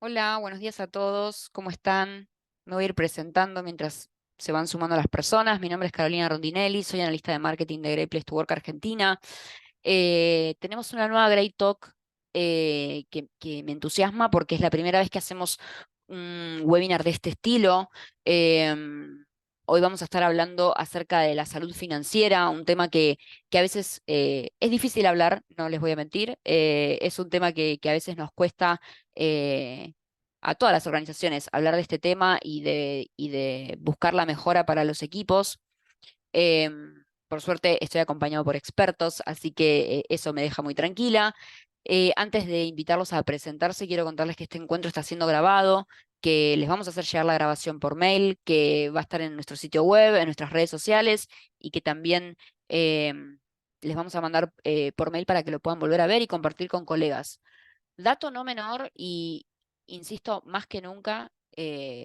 Hola, buenos días a todos. ¿Cómo están? Me voy a ir presentando mientras se van sumando las personas. Mi nombre es Carolina Rondinelli, soy analista de marketing de Great Place to Work Argentina. Tenemos una nueva Great Talk que me entusiasma porque es la primera vez que hacemos un webinar de este estilo. Em, Hoy vamos a estar hablando acerca de la salud financiera, un tema que a veces es difícil hablar, no les voy a mentir. Es un tema que a veces nos cuesta eh, a todas las organizaciones hablar de este tema y de buscar la mejora para los equipos. Por suerte estoy acompañado por expertos, así que eso me deja muy tranquila. Antes de invitarlos a presentarse, quiero contarles que este encuentro está siendo grabado, que les vamos a hacer llegar la grabación por mail, que va a estar en nuestro sitio web, en nuestras redes sociales y que también les vamos a mandar por mail para que lo puedan volver a ver y compartir con colegas. Dato no menor y insisto más que nunca,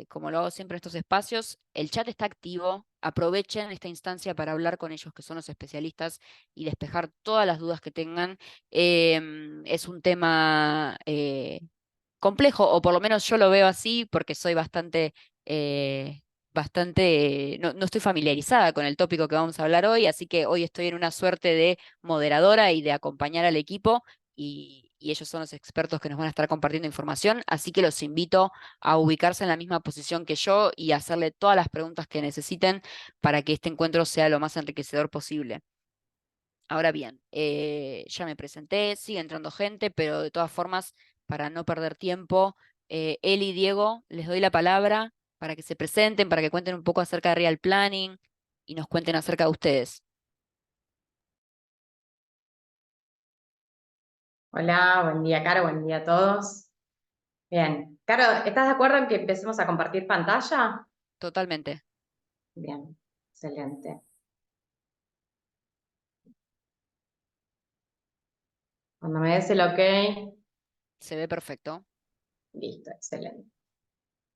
como lo hago siempre en estos espacios, el chat está activo. Aprovechen esta instancia para hablar con ellos que son los especialistas y despejar todas las dudas que tengan. Es un tema complejo, o por lo menos yo lo veo así porque soy no estoy familiarizada con el tópico que vamos a hablar hoy, así que hoy estoy en una suerte de moderadora y de acompañar al equipo y ellos son los expertos que nos van a estar compartiendo información, así que los invito a ubicarse en la misma posición que yo y a hacerle todas las preguntas que necesiten para que este encuentro sea lo más enriquecedor posible. Ahora bien, ya me presenté, sigue entrando gente, pero de todas formas, para no perder tiempo, Eli y Diego, les doy la palabra para que se presenten, para que cuenten un poco acerca de Real Planning y nos cuenten acerca de ustedes. Hola, buen día, Caro, buen día a todos. Bien, Caro, ¿estás de acuerdo en que empecemos a compartir pantalla? Totalmente, Bien, excelente. Cuando me des el ok, se ve perfecto. listo, excelente.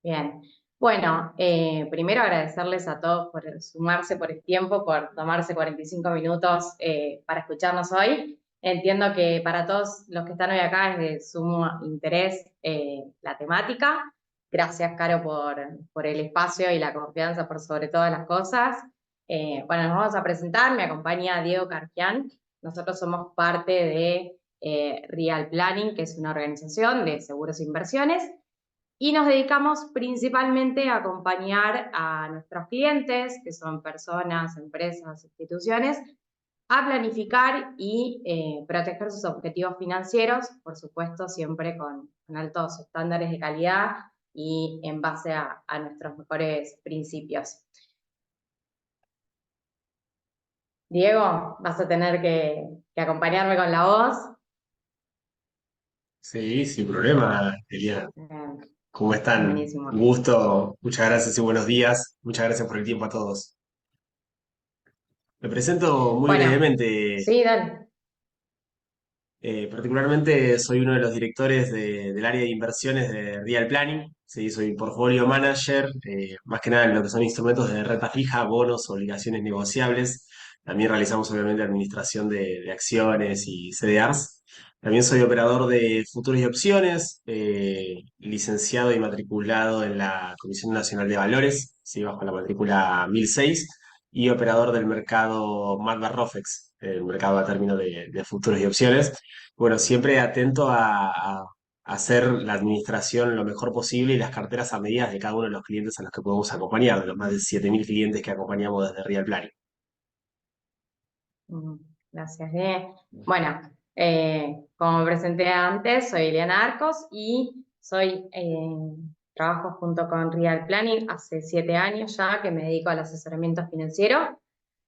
Bien, bueno, primero agradecerles a todos por sumarse por el tiempo, por tomarse 45 minutos para escucharnos hoy. Entiendo que para todos los que están hoy acá es de sumo interés la temática. Gracias, Caro, por el espacio y la confianza por sobre todas las cosas. Bueno, nos vamos a presentar, me acompaña Diego Cargián. Nosotros somos parte de Real Planning, que es una organización de seguros e inversiones y nos dedicamos principalmente a acompañar a nuestros clientes, que son personas, empresas, instituciones, a planificar y proteger sus objetivos financieros, por supuesto, siempre con altos estándares de calidad y en base a nuestros mejores principios. Diego, vas a tener que acompañarme con la voz. Sí, sin problema, Eliana. Eh, ¿Cómo están? Un Buenísimo. gusto, muchas gracias y buenos días. Muchas gracias por el tiempo a todos. Me presento muy Bueno, brevemente. sí, dale. Particularmente soy uno de los directores del área de inversiones de Real Planning. Sí, soy portfolio manager, más que nada en lo que son instrumentos de renta fija, bonos, obligaciones negociables. También realizamos obviamente administración de acciones y CDRs. También soy operador de futuros y opciones, licenciado y matriculado en la Comisión Nacional de Valores, sí, bajo la matrícula 1006, y operador del mercado MATBA-ROFEX, el mercado a término de futuros y opciones. Bueno, siempre atento a hacer la administración lo mejor posible y las carteras a medida de cada uno de los clientes a los que podemos acompañar, de los más de 7.000 clientes que acompañamos desde Real Planning. Mm, Gracias, Diego. Bueno, como me presenté antes, soy Eliana Arcos y trabajo junto con Real Planning hace 7 años ya que me dedico al asesoramiento financiero.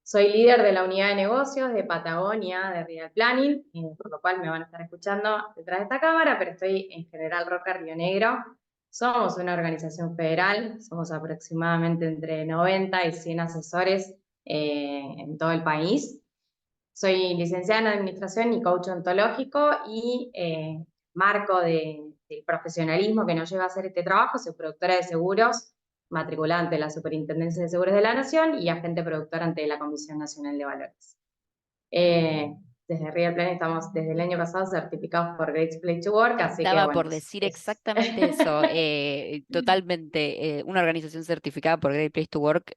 Soy líder de la unidad de negocios de Patagonia de Real Planning, por lo cual me van a estar escuchando detrás de esta cámara, pero estoy en General Roca, Río Negro. Somos una organización federal, somos aproximadamente entre 90 y 100 asesores en todo el país. Soy licenciada en Administración y coach ontológico y marco del profesionalismo que nos lleva a hacer este trabajo, soy productora de seguros, matriculada ante la Superintendencia de Seguros de la Nación y agente productor ante la Comisión Nacional de Valores. desde Real Plan estamos desde el año pasado certificados por Great Place to Work, así que Estaba bueno, por decir exactamente eso, totalmente, una organización certificada por Great Place to Work,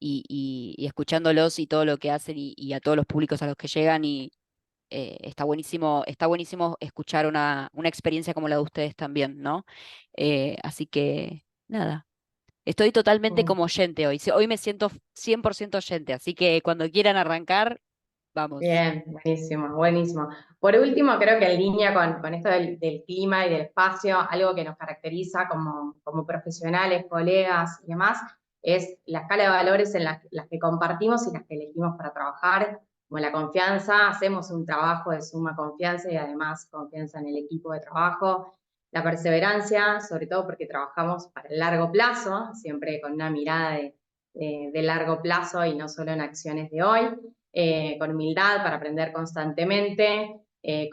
y escuchándolos y todo lo que hacen y a todos los públicos a los que llegan, y está buenísimo escuchar una experiencia como la de ustedes también, ¿no? Así que nada, estoy totalmente mm, como oyente hoy. Hoy me siento 100% oyente, así que cuando quieran arrancar, vamos. bien, buenísimo, buenísimo. Por último, creo que en línea con esto del clima y del espacio, algo que nos caracteriza como profesionales, colegas y demás, es la escala de valores en las que compartimos y las que elegimos para trabajar, como la confianza, hacemos un trabajo de suma confianza y además confianza en el equipo de trabajo, la perseverancia, sobre todo porque trabajamos para el largo plazo, siempre con una mirada de largo plazo y no solo en acciones de hoy, con humildad para aprender constantemente,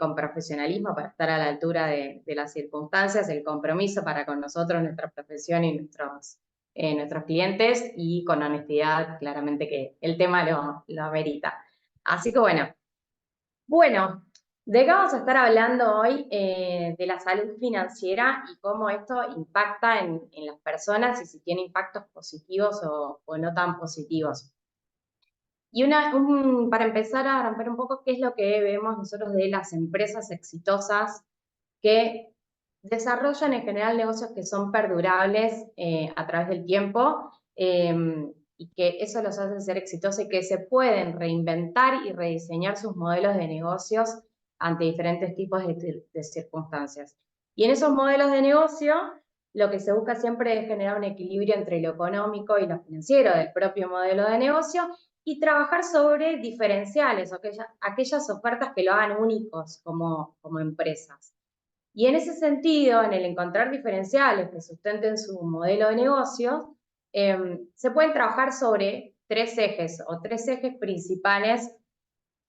con profesionalismo para estar a la altura de las circunstancias, el compromiso para con nosotros, nuestra profesión y nuestros clientes, y con honestidad, claramente que el tema lo amerita. Así que bueno, ¿de qué vamos a estar hablando hoy? De la salud financiera y cómo esto impacta en las personas y si tiene impactos positivos o no tan positivos. Y para empezar a romper un poco, ¿qué es lo que vemos nosotros de las empresas exitosas que desarrollan en general negocios que son perdurables a través del tiempo, y que eso los hace ser exitosos y que se pueden reinventar y rediseñar sus modelos de negocios ante diferentes tipos de circunstancias? Y en esos modelos de negocio, lo que se busca siempre es generar un equilibrio entre lo económico y lo financiero del propio modelo de negocio y trabajar sobre diferenciales, aquellas ofertas que lo hagan únicos como empresas. Y en ese sentido, en el encontrar diferenciales que sustenten su modelo de negocio, se pueden trabajar sobre tres ejes principales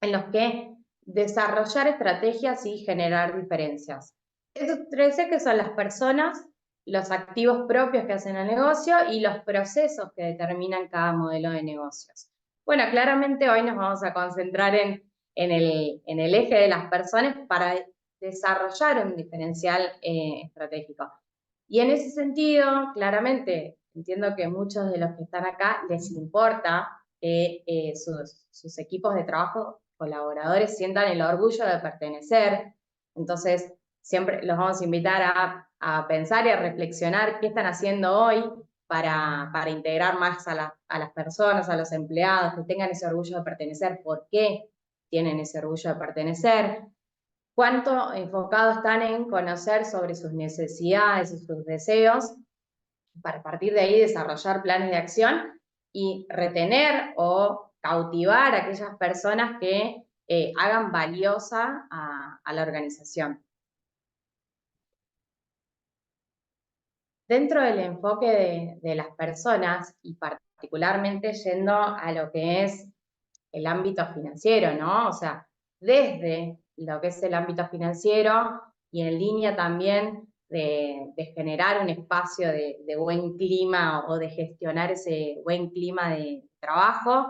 en los que desarrollar estrategias y generar diferencias. Esos tres ejes son las personas, los activos propios que hacen el negocio y los procesos que determinan cada modelo de negocios. Bueno, claramente hoy nos vamos a concentrar en el eje de las personas para desarrollar un diferencial estratégico. Y en ese sentido, claramente, entiendo que muchos de los que están acá les importa que sus equipos de trabajo, colaboradores, sientan el orgullo de pertenecer. Entonces, siempre los vamos a invitar a pensar y a reflexionar qué están haciendo hoy para integrar más a las personas, a los empleados, que tengan ese orgullo de pertenecer, por qué tienen ese orgullo de pertenecer, cuánto enfocados están en conocer sobre sus necesidades y sus deseos, para partir de ahí desarrollar planes de acción y retener o cautivar a aquellas personas que hagan valiosa a la organización. Dentro del enfoque de las personas y particularmente yendo a lo que es el ámbito financiero, ¿no? O sea, desde lo que es el ámbito financiero y en línea también de generar un espacio de buen clima o de gestionar ese buen clima de trabajo,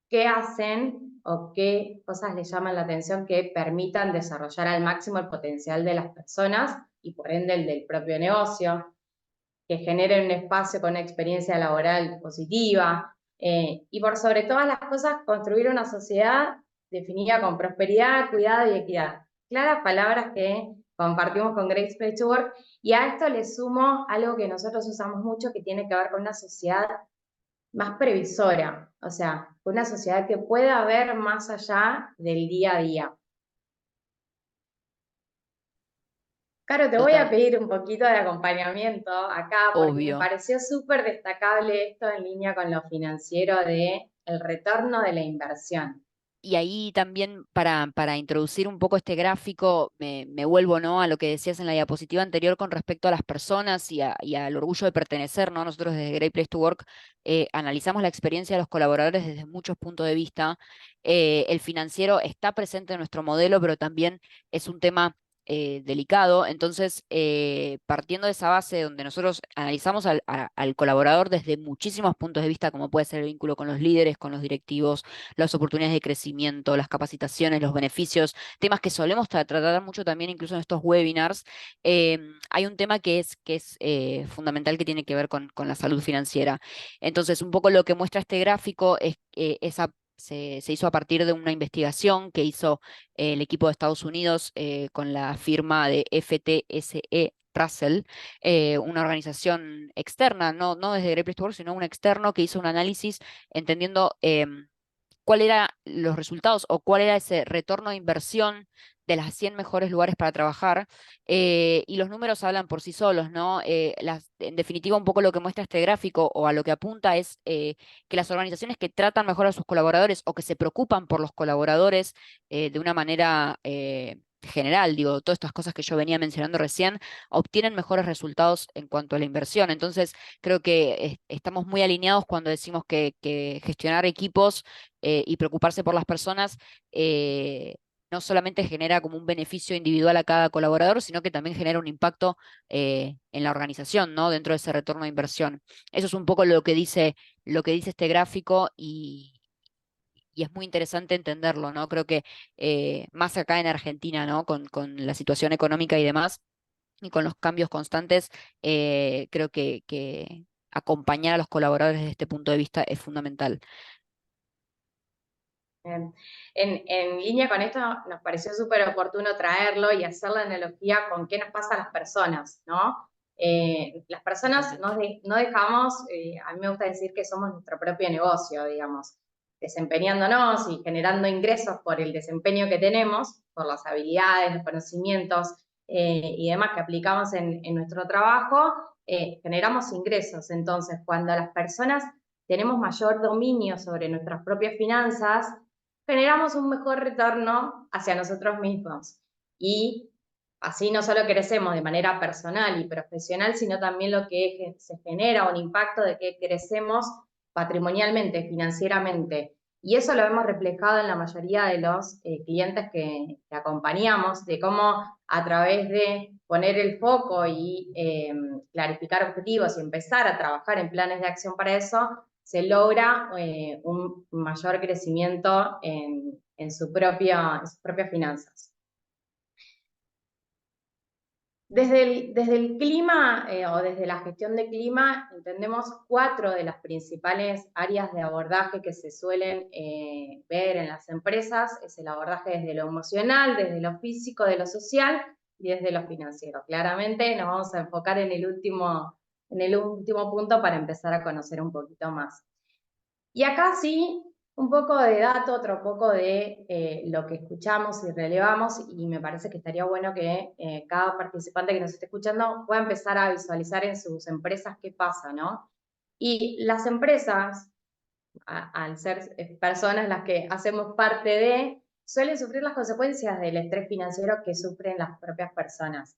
¿qué hacen o qué cosas les llaman la atención que permitan desarrollar al máximo el potencial de las personas y por ende el del propio negocio? Que generen un espacio con una experiencia laboral positiva, y por sobre todas las cosas construir una sociedad definida con prosperidad, cuidado y equidad. Claras palabras que compartimos con Great Place to Work, y a esto le sumo algo que nosotros usamos mucho que tiene que ver con una sociedad más previsora, o sea, una sociedad que pueda ver más allá del día a día. Caro, te voy a Total, pedir un poquito de acompañamiento acá porque me obvio. pareció súper destacable esto en línea con lo financiero de el retorno de la inversión. Y ahí también para introducir un poco este gráfico, me vuelvo, ¿no?, a lo que decías en la diapositiva anterior con respecto a las personas y al orgullo de pertenecer, ¿no? Nosotros desde Great Place to Work analizamos la experiencia de los colaboradores desde muchos puntos de vista. El financiero está presente en nuestro modelo, pero también es un tema delicado. Entonces, partiendo de esa base donde nosotros analizamos al colaborador desde muchísimos puntos de vista, como puede ser el vínculo con los líderes, con los directivos, las oportunidades de crecimiento, las capacitaciones, los beneficios, temas que solemos tratar mucho también incluso en estos webinars. Hay un tema que es fundamental, que tiene que ver con la salud financiera. Entonces, un poco lo que muestra este gráfico es se hizo a partir de una investigación que hizo el equipo de Estados Unidos con la firma de FTSE Russell, una organización externa, no desde Great Place to Work, sino un externo que hizo un análisis entendiendo cuál eran los resultados o cuál era ese retorno de inversión de las 100 mejores lugares para trabajar, y los números hablan por sí solos, ¿no? En definitiva, un poco lo que muestra este gráfico o a lo que apunta es que las organizaciones que tratan mejor a sus colaboradores o que se preocupan por los colaboradores de una manera general, digo, todas estas cosas que yo venía mencionando recién, obtienen mejores resultados en cuanto a la inversión. Entonces, creo que estamos muy alineados cuando decimos que gestionar equipos y preocuparse por las personas no solamente genera como un beneficio individual a cada colaborador, sino que también genera un impacto en la organización, ¿no? Dentro de ese retorno de inversión. Eso es un poco lo que dice este gráfico y es muy interesante entenderlo, ¿no? Creo que más acá en Argentina, ¿no? Con la situación económica y demás, y con los cambios constantes, creo que acompañar a los colaboradores desde este punto de vista es fundamental. En línea con esto, nos pareció súper oportuno traerlo y hacer la analogía con qué nos pasa a las personas, ¿no? Las personas no dejamos, a mí me gusta decir que somos nuestro propio negocio, digamos, desempeñándonos y generando ingresos por el desempeño que tenemos, por las habilidades, los conocimientos y demás que aplicamos en nuestro trabajo, generamos ingresos. Entonces, cuando las personas tenemos mayor dominio sobre nuestras propias finanzas, generamos un mejor retorno hacia nosotros mismos. Y así no solo crecemos de manera personal y profesional, sino también lo que se genera un impacto de que crecemos patrimonialmente, financieramente. Y eso lo hemos reflejado en la mayoría de los clientes que acompañamos, de cómo a través de poner el foco y clarificar objetivos y empezar a trabajar en planes de acción para eso, se logra un mayor crecimiento en sus propias finanzas. Desde el clima o desde la gestión de clima, entendemos 4 de las principales áreas de abordaje que se suelen ver en las empresas. Es el abordaje desde lo emocional, desde lo físico, de lo social y desde lo financiero. Claramente nos vamos a enfocar en el último punto para empezar a conocer un poquito más. Y acá sí, un poco de dato, otro poco de lo que escuchamos y relevamos, y me parece que estaría bueno que cada participante que nos esté escuchando pueda empezar a visualizar en sus empresas qué pasa, ¿no? Y las empresas, al ser personas las que hacemos parte de, suelen sufrir las consecuencias del estrés financiero que sufren las propias personas.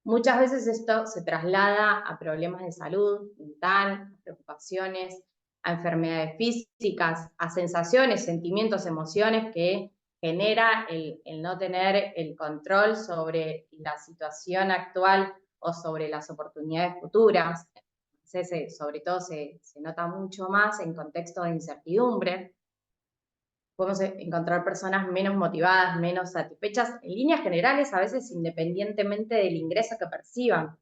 Muchas veces esto se traslada a problemas de salud mental, preocupaciones, a enfermedades físicas, a sensaciones, sentimientos, emociones que genera el no tener el control sobre la situación actual o sobre las oportunidades futuras. Sobre todo se nota mucho más en contexto de incertidumbre. Podemos encontrar personas menos motivadas, menos satisfechas, en líneas generales, a veces independientemente del ingreso que perciban.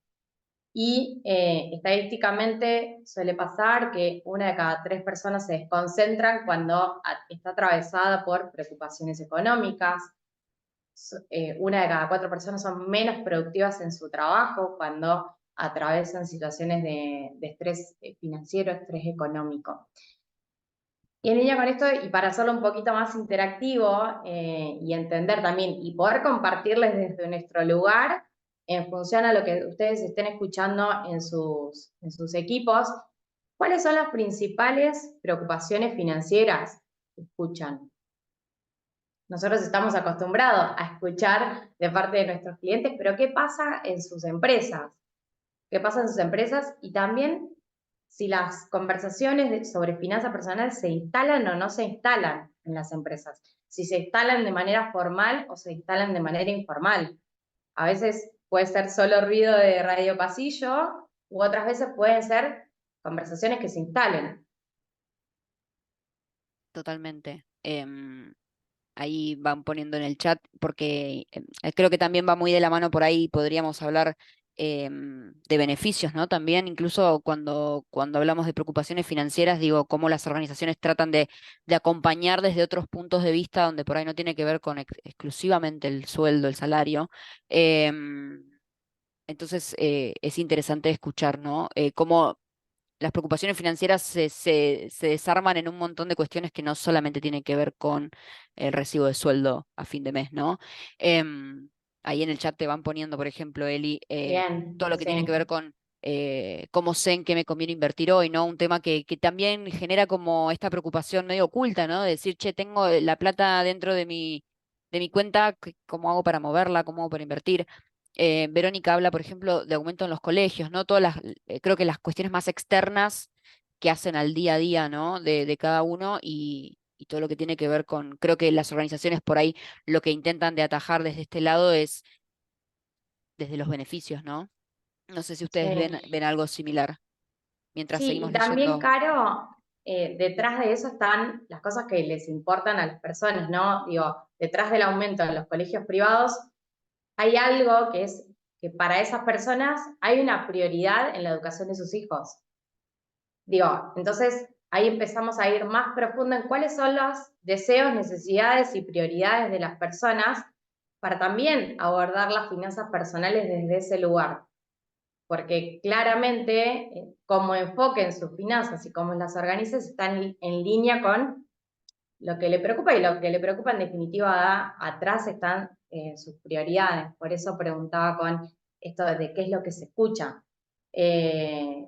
Y estadísticamente suele pasar que 1 de cada 3 personas se desconcentran cuando está atravesada por preocupaciones económicas. 1 de cada 4 personas son menos productivas en su trabajo cuando atravesan situaciones de estrés financiero, estrés económico. Y en línea con esto, y para hacerlo un poquito más interactivo y entender también y poder compartirles desde nuestro lugar en función a lo que ustedes estén escuchando en sus equipos, ¿cuáles son las principales preocupaciones financieras que escuchan? Nosotros estamos acostumbrados a escuchar de parte de nuestros clientes, pero ¿qué pasa en sus empresas? ¿Qué pasa en sus empresas? Y también si las conversaciones sobre finanzas personales se instalan o no se instalan en las empresas. Si se instalan de manera formal o se instalan de manera informal. A veces puede ser solo ruido de radio pasillo, u otras veces pueden ser conversaciones que se instalen. Totalmente. Ahí van poniendo en el chat, porque creo que también va muy de la mano por ahí, podríamos hablar de beneficios, ¿no? También, incluso cuando hablamos de preocupaciones financieras, digo, cómo las organizaciones tratan de acompañar desde otros puntos de vista, donde por ahí no tiene que ver con exclusivamente el sueldo, el salario. Entonces, es interesante escuchar, ¿no? Cómo las preocupaciones financieras se desarman en un montón de cuestiones que no solamente tienen que ver con el recibo de sueldo a fin de mes, ¿no? Em, Ahí en el chat te van poniendo, por ejemplo, Eli, todo Bien, lo que tiene que sí, ver con cómo sé en qué me conviene invertir hoy, ¿no? Un tema que también genera como esta preocupación medio oculta, ¿no? De decir, che, tengo la plata dentro de mi cuenta, ¿cómo hago para moverla? ¿Cómo hago para invertir? Verónica habla, por ejemplo, de aumento en los colegios, ¿no? Creo que las cuestiones más externas que hacen al día a día, ¿no? De cada uno y todo lo que tiene que ver con, creo que las organizaciones por ahí lo que intentan de atajar desde este lado es desde los beneficios, ¿no? No sé si ustedes sí. ven algo similar mientras Sí, y seguimos también, leyendo. Caro, detrás de eso están las cosas que les importan a las personas, ¿no? Digo, detrás del aumento en los colegios privados hay algo que es que para esas personas hay una prioridad en la educación de sus hijos. Digo, entonces ahí empezamos a ir más profundo en cuáles son los deseos, necesidades y prioridades de las personas para también abordar las finanzas personales desde ese lugar. Porque claramente como enfoque en sus finanzas y cómo las organiza están en línea con lo que le preocupa, y lo que le preocupa en definitiva atrás están sus prioridades. Por eso preguntaba con esto de qué es lo que se escucha. Eh,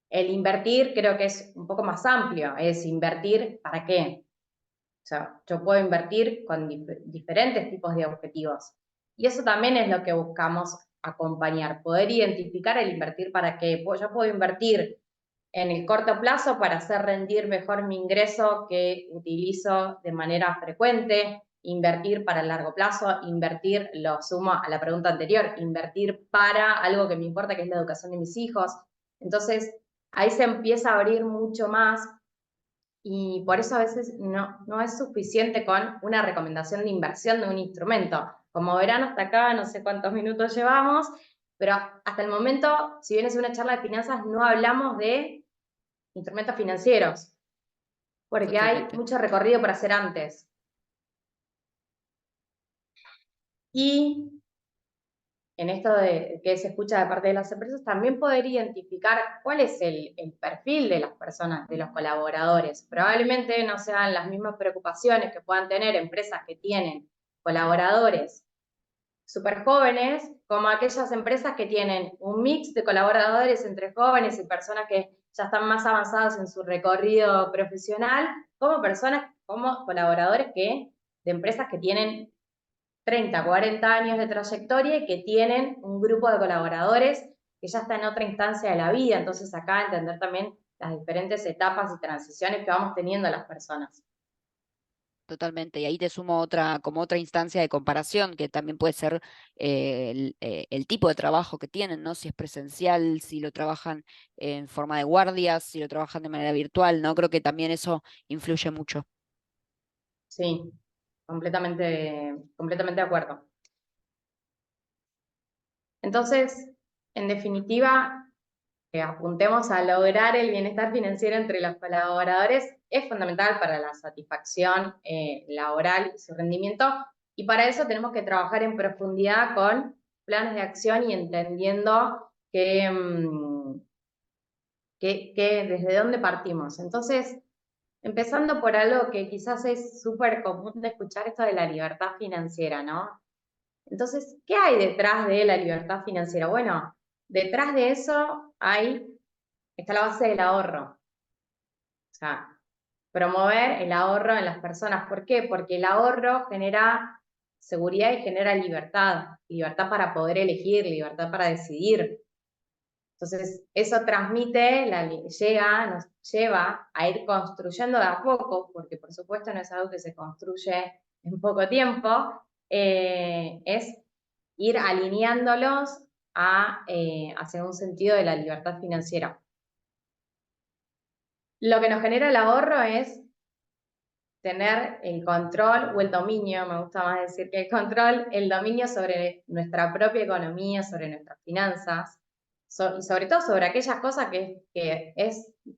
el invertir creo que es un poco más amplio, es invertir para qué. O sea, yo puedo invertir con diferentes tipos de objetivos. Y eso también es lo que buscamos acompañar, poder identificar el invertir para qué. Yo puedo invertir en el corto plazo para hacer rendir mejor mi ingreso que utilizo de manera frecuente, invertir para el largo plazo, invertir, lo sumo a la pregunta anterior, invertir para algo que me importa, que es la educación de mis hijos. Entonces, ahí se empieza a abrir mucho más y por eso a veces no es suficiente con una recomendación de inversión de un instrumento. Como verán, hasta acá no sé cuántos minutos llevamos, pero hasta el momento, si bien es una charla de finanzas, no hablamos de instrumentos financieros, porque hay Totalmente. mucho recorrido por hacer antes. Y en esto de que se escucha de parte de las empresas, también poder identificar cuál es el perfil de las personas, de los colaboradores. Probablemente no sean las mismas preocupaciones que puedan tener empresas que tienen colaboradores súper jóvenes, como aquellas empresas que tienen un mix de colaboradores entre jóvenes y personas que ya están más avanzadas en su recorrido profesional, como personas, como colaboradores de empresas que tienen 30, 40 años de trayectoria y que tienen un grupo de colaboradores que ya está en otra instancia de la vida. Entonces acá entender también las diferentes etapas y transiciones que vamos teniendo las personas. Totalmente, y ahí te sumo como otra instancia de comparación, que también puede ser el tipo de trabajo que tienen, ¿no? Si es presencial, si lo trabajan en forma de guardias, si lo trabajan de manera virtual, ¿no? Creo que también eso influye mucho. Sí, completamente de acuerdo. Entonces, en definitiva, que apuntemos a lograr el bienestar financiero entre los colaboradores es fundamental para la satisfacción laboral y su rendimiento, y para eso tenemos que trabajar en profundidad con planes de acción y entendiendo desde dónde partimos. Entonces, empezando por algo que quizás es súper común de escuchar, esto de la libertad financiera, ¿no? Entonces, ¿qué hay detrás de la libertad financiera? Bueno, detrás de eso está la base del ahorro. O sea, promover el ahorro en las personas. ¿Por qué? Porque el ahorro genera seguridad y genera libertad. Libertad para poder elegir, libertad para decidir. Entonces, eso nos lleva a ir construyendo de a poco, porque por supuesto no es algo que se construye en poco tiempo, es ir alineándolos hacia un sentido de la libertad financiera. Lo que nos genera el ahorro es tener el control o el dominio, me gusta más decir que el control, el dominio sobre nuestra propia economía, sobre nuestras finanzas, y sobre todo sobre aquellas cosas que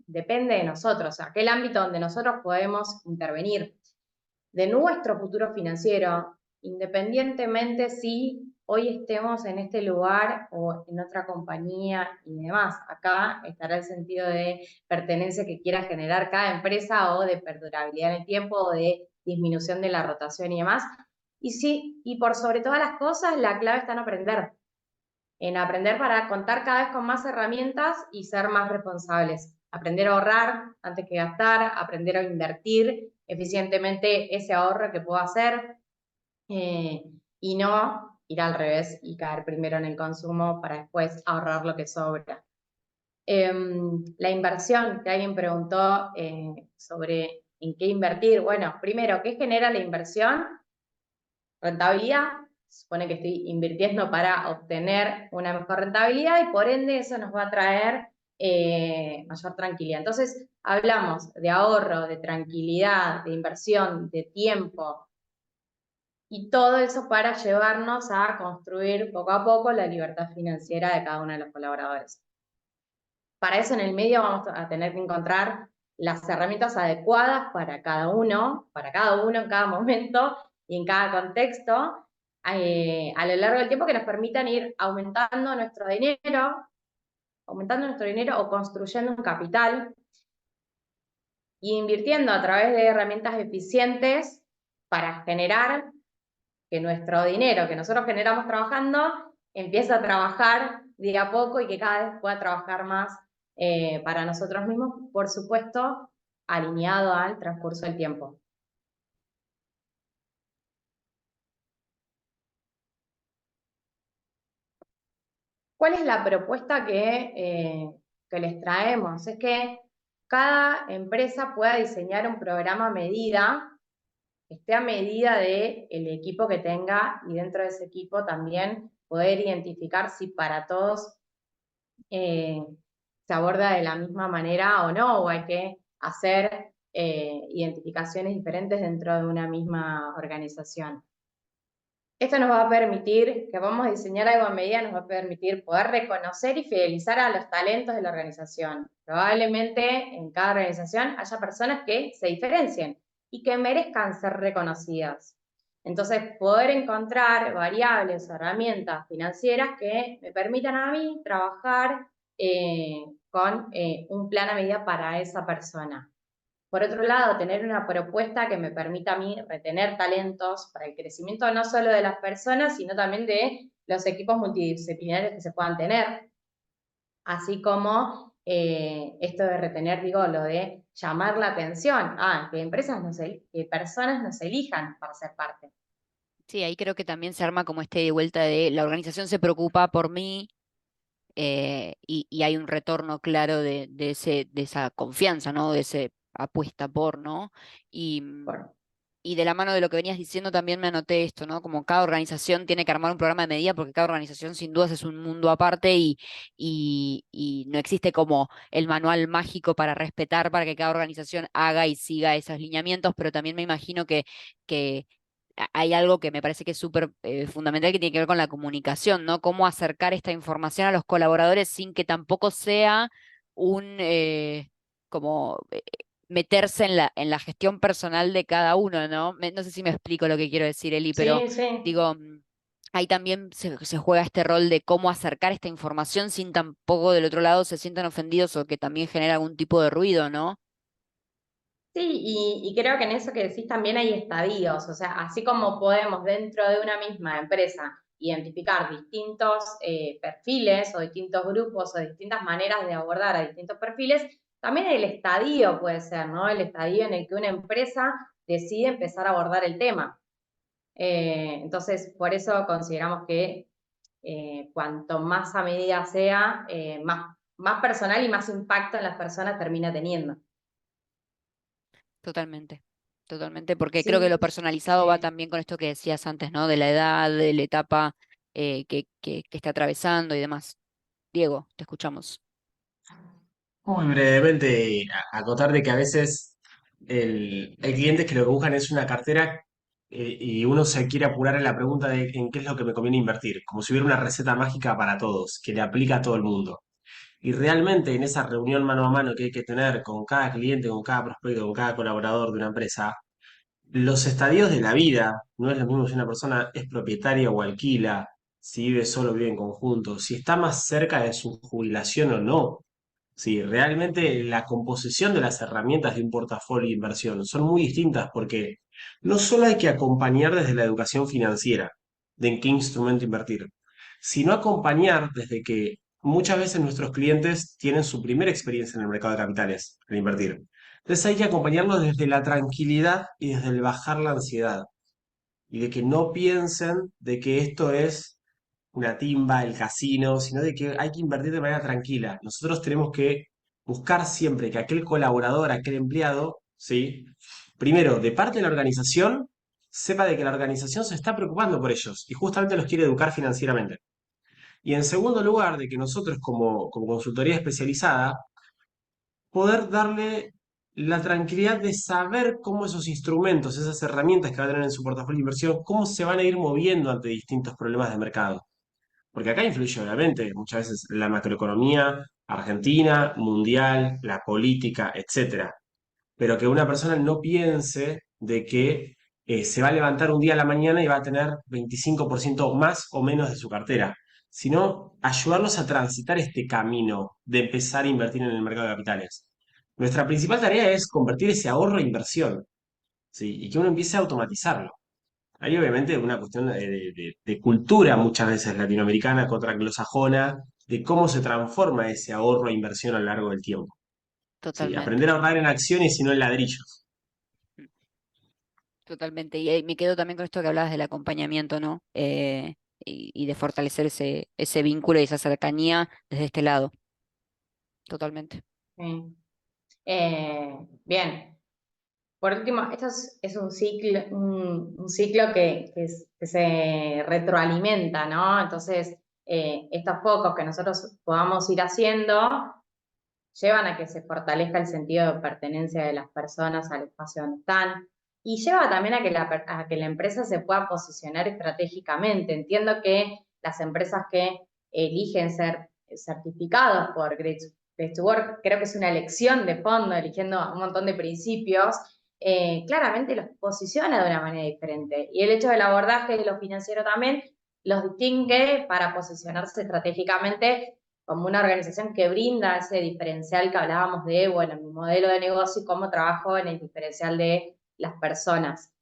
depende de nosotros, aquel ámbito donde nosotros podemos intervenir. De nuestro futuro financiero, independientemente si hoy estemos en este lugar o en otra compañía y demás. Acá estará el sentido de pertenencia que quiera generar cada empresa o de perdurabilidad en el tiempo o de disminución de la rotación y demás. Y sí, y por sobre todas las cosas, la clave está en aprender para contar cada vez con más herramientas y ser más responsables. Aprender a ahorrar antes que gastar, aprender a invertir eficientemente ese ahorro que puedo hacer y no ir al revés y caer primero en el consumo para después ahorrar lo que sobra. La inversión, que alguien preguntó sobre en qué invertir. Bueno, primero, ¿qué genera la inversión? Rentabilidad. Se supone que estoy invirtiendo para obtener una mejor rentabilidad y por ende eso nos va a traer mayor tranquilidad. Entonces, hablamos de ahorro, de tranquilidad, de inversión, de tiempo y todo eso para llevarnos a construir poco a poco la libertad financiera de cada uno de los colaboradores. Para eso en el medio vamos a tener que encontrar las herramientas adecuadas para cada uno en cada momento y en cada contexto, a lo largo del tiempo que nos permitan ir aumentando nuestro dinero o construyendo un capital y invirtiendo a través de herramientas eficientes para generar que nuestro dinero que nosotros generamos trabajando empiece a trabajar de a poco y que cada vez pueda trabajar más para nosotros mismos, por supuesto, alineado al transcurso del tiempo. ¿Cuál es la propuesta que les traemos? Es que cada empresa pueda diseñar un programa a medida, que esté a medida del equipo que tenga y dentro de ese equipo también poder identificar si para todos se aborda de la misma manera o no, o hay que hacer identificaciones diferentes dentro de una misma organización. Esto nos va a permitir, que vamos a diseñar algo a medida, nos va a permitir poder reconocer y fidelizar a los talentos de la organización. Probablemente en cada organización haya personas que se diferencien y que merezcan ser reconocidas. Entonces, poder encontrar variables o herramientas financieras que me permitan a mí trabajar con un plan a medida para esa persona. Por otro lado, tener una propuesta que me permita a mí retener talentos para el crecimiento no solo de las personas, sino también de los equipos multidisciplinarios que se puedan tener. Así como esto de retener, digo, lo de llamar la atención. Que que personas nos elijan para ser parte. Sí, ahí creo que también se arma como este de vuelta de la organización se preocupa por mí, y hay un retorno claro de esa confianza, ¿no? De ese apuesta por, ¿no? Y, Bueno, y de la mano de lo que venías diciendo también me anoté esto, ¿no? Como cada organización tiene que armar un programa de medida porque cada organización sin dudas es un mundo aparte y no existe como el manual mágico para respetar, para que cada organización haga y siga esos lineamientos, pero también me imagino que hay algo que me parece que es súper fundamental que tiene que ver con la comunicación, ¿no? Cómo acercar esta información a los colaboradores sin que tampoco sea un como meterse en la gestión personal de cada uno, ¿no? No sé si me explico lo que quiero decir, Eli, pero sí, sí. digo, ahí también se juega este rol de cómo acercar esta información sin tampoco del otro lado se sientan ofendidos o que también genera algún tipo de ruido, ¿no? Sí, y creo que en eso que decís también hay estadios, o sea, así como podemos dentro de una misma empresa identificar distintos perfiles o distintos grupos o distintas maneras de abordar a distintos perfiles, también el estadio puede ser, ¿no? El estadio en el que una empresa decide empezar a abordar el tema. Entonces, por eso consideramos que cuanto más a medida sea, más personal y más impacto en las personas termina teniendo. Totalmente, totalmente, porque creo que lo Sí, personalizado va sí. también con esto que decías antes, ¿no? De la edad, de la etapa que esté atravesando y demás. Diego, te escuchamos. Muy brevemente, acotar de que a veces hay clientes que lo que buscan es una cartera y uno se quiere apurar en la pregunta de en qué es lo que me conviene invertir, como si hubiera una receta mágica para todos, que le aplica a todo el mundo. Y realmente en esa reunión mano a mano que hay que tener con cada cliente, con cada prospecto, con cada colaborador de una empresa, los estadios de la vida, no es lo mismo si una persona es propietaria o alquila, si vive solo o vive en conjunto, si está más cerca de su jubilación o no. Sí, realmente la composición de las herramientas de un portafolio de inversión son muy distintas porque no solo hay que acompañar desde la educación financiera de en qué instrumento invertir, sino acompañar desde que muchas veces nuestros clientes tienen su primera experiencia en el mercado de capitales, al invertir. Entonces hay que acompañarlos desde la tranquilidad y desde el bajar la ansiedad y de que no piensen de que esto es una timba, el casino, sino de que hay que invertir de manera tranquila. Nosotros tenemos que buscar siempre que aquel colaborador, aquel empleado, ¿sí? Primero, de parte de la organización, sepa de que la organización se está preocupando por ellos y justamente los quiere educar financieramente. Y en segundo lugar, de que nosotros como consultoría especializada, poder darle la tranquilidad de saber cómo esos instrumentos, esas herramientas que va a tener en su portafolio de inversión, cómo se van a ir moviendo ante distintos problemas de mercado. Porque acá influye obviamente muchas veces la macroeconomía argentina, mundial, la política, etcétera. Pero que una persona no piense de que se va a levantar un día a la mañana y va a tener 25% más o menos de su cartera, sino ayudarlos a transitar este camino de empezar a invertir en el mercado de capitales. Nuestra principal tarea es convertir ese ahorro en inversión, ¿sí? Y que uno empiece a automatizarlo. Hay obviamente una cuestión de cultura muchas veces latinoamericana contra anglosajona, de cómo se transforma ese ahorro e inversión a lo largo del tiempo. Sí, aprender Totalmente. a ahorrar en acciones y no en ladrillos. Totalmente. Y me quedo también con esto que hablabas del acompañamiento, ¿no? Y de fortalecer ese vínculo y esa cercanía desde este lado. Totalmente. Sí. Bien. Por último, esto es un ciclo que se retroalimenta, ¿no? Entonces, estos focos que nosotros podamos ir haciendo llevan a que se fortalezca el sentido de pertenencia de las personas al espacio donde están y lleva también a que la empresa se pueda posicionar estratégicamente. Entiendo que las empresas que eligen ser certificados por Great to Work, creo que es una elección de fondo, eligiendo un montón de principios, claramente los posiciona de una manera diferente. Y el hecho del abordaje de lo financiero también los distingue para posicionarse estratégicamente como una organización que brinda ese diferencial que hablábamos de, bueno, mi modelo de negocio y cómo trabajo en el diferencial de las personas.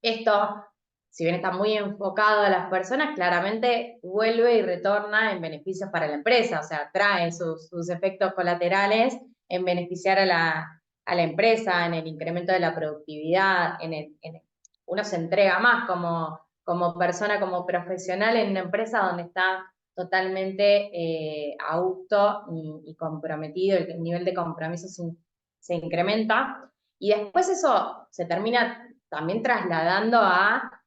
Esto, si bien está muy enfocado a las personas, claramente vuelve y retorna en beneficios para la empresa, o sea, trae sus efectos colaterales en beneficiar a la empresa, en el incremento de la productividad, uno se entrega más como persona, como profesional en una empresa donde está totalmente a gusto y comprometido, el nivel de compromiso se incrementa. Y después eso se termina también trasladando a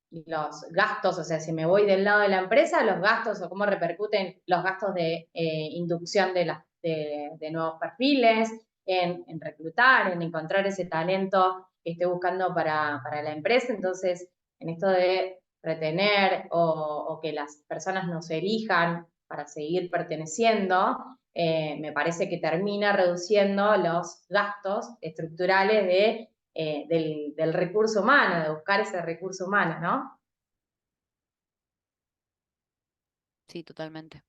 los gastos, o sea, si me voy del lado de la empresa, los gastos o cómo repercuten los gastos de inducción de nuevos perfiles, en reclutar, en encontrar ese talento que esté buscando para la empresa. Entonces, en esto de retener o que las personas nos elijan para seguir perteneciendo, me parece que termina reduciendo los gastos estructurales del recurso humano, de buscar ese recurso humano, ¿no? Sí, totalmente.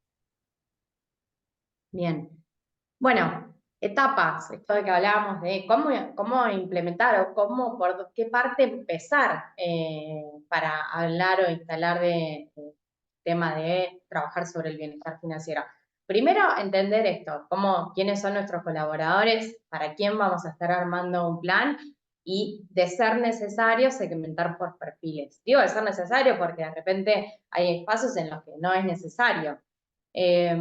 Bien. Bueno, etapas, esto de que hablábamos de cómo implementar o por qué parte empezar para hablar o instalar de tema de trabajar sobre el bienestar financiero. Primero, entender esto, quiénes son nuestros colaboradores, para quién vamos a estar armando un plan y, de ser necesario, segmentar por perfiles. Digo de ser necesario porque de repente hay espacios en los que no es necesario. Eh,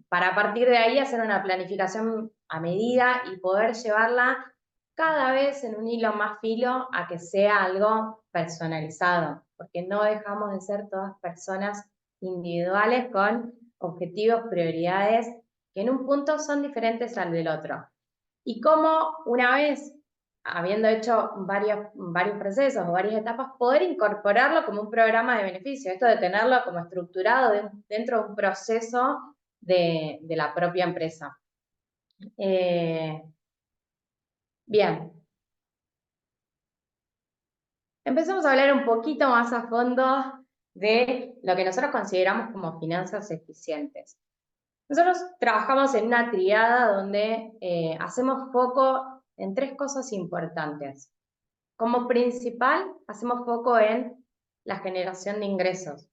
para a partir de ahí hacer una planificación a medida y poder llevarla cada vez en un hilo más filo a que sea algo personalizado. porque no dejamos de ser todas personas individuales con objetivos, prioridades, que en un punto son diferentes al del otro. Y como una vez, habiendo hecho varios procesos o varias etapas, poder incorporarlo como un programa de beneficio, esto de tenerlo como estructurado dentro de un proceso de la propia empresa. Bien. Empezamos a hablar un poquito más a fondo de lo que nosotros consideramos como finanzas eficientes. Nosotros trabajamos en una triada donde hacemos foco en 3 cosas importantes. Como principal, hacemos foco en la generación de ingresos,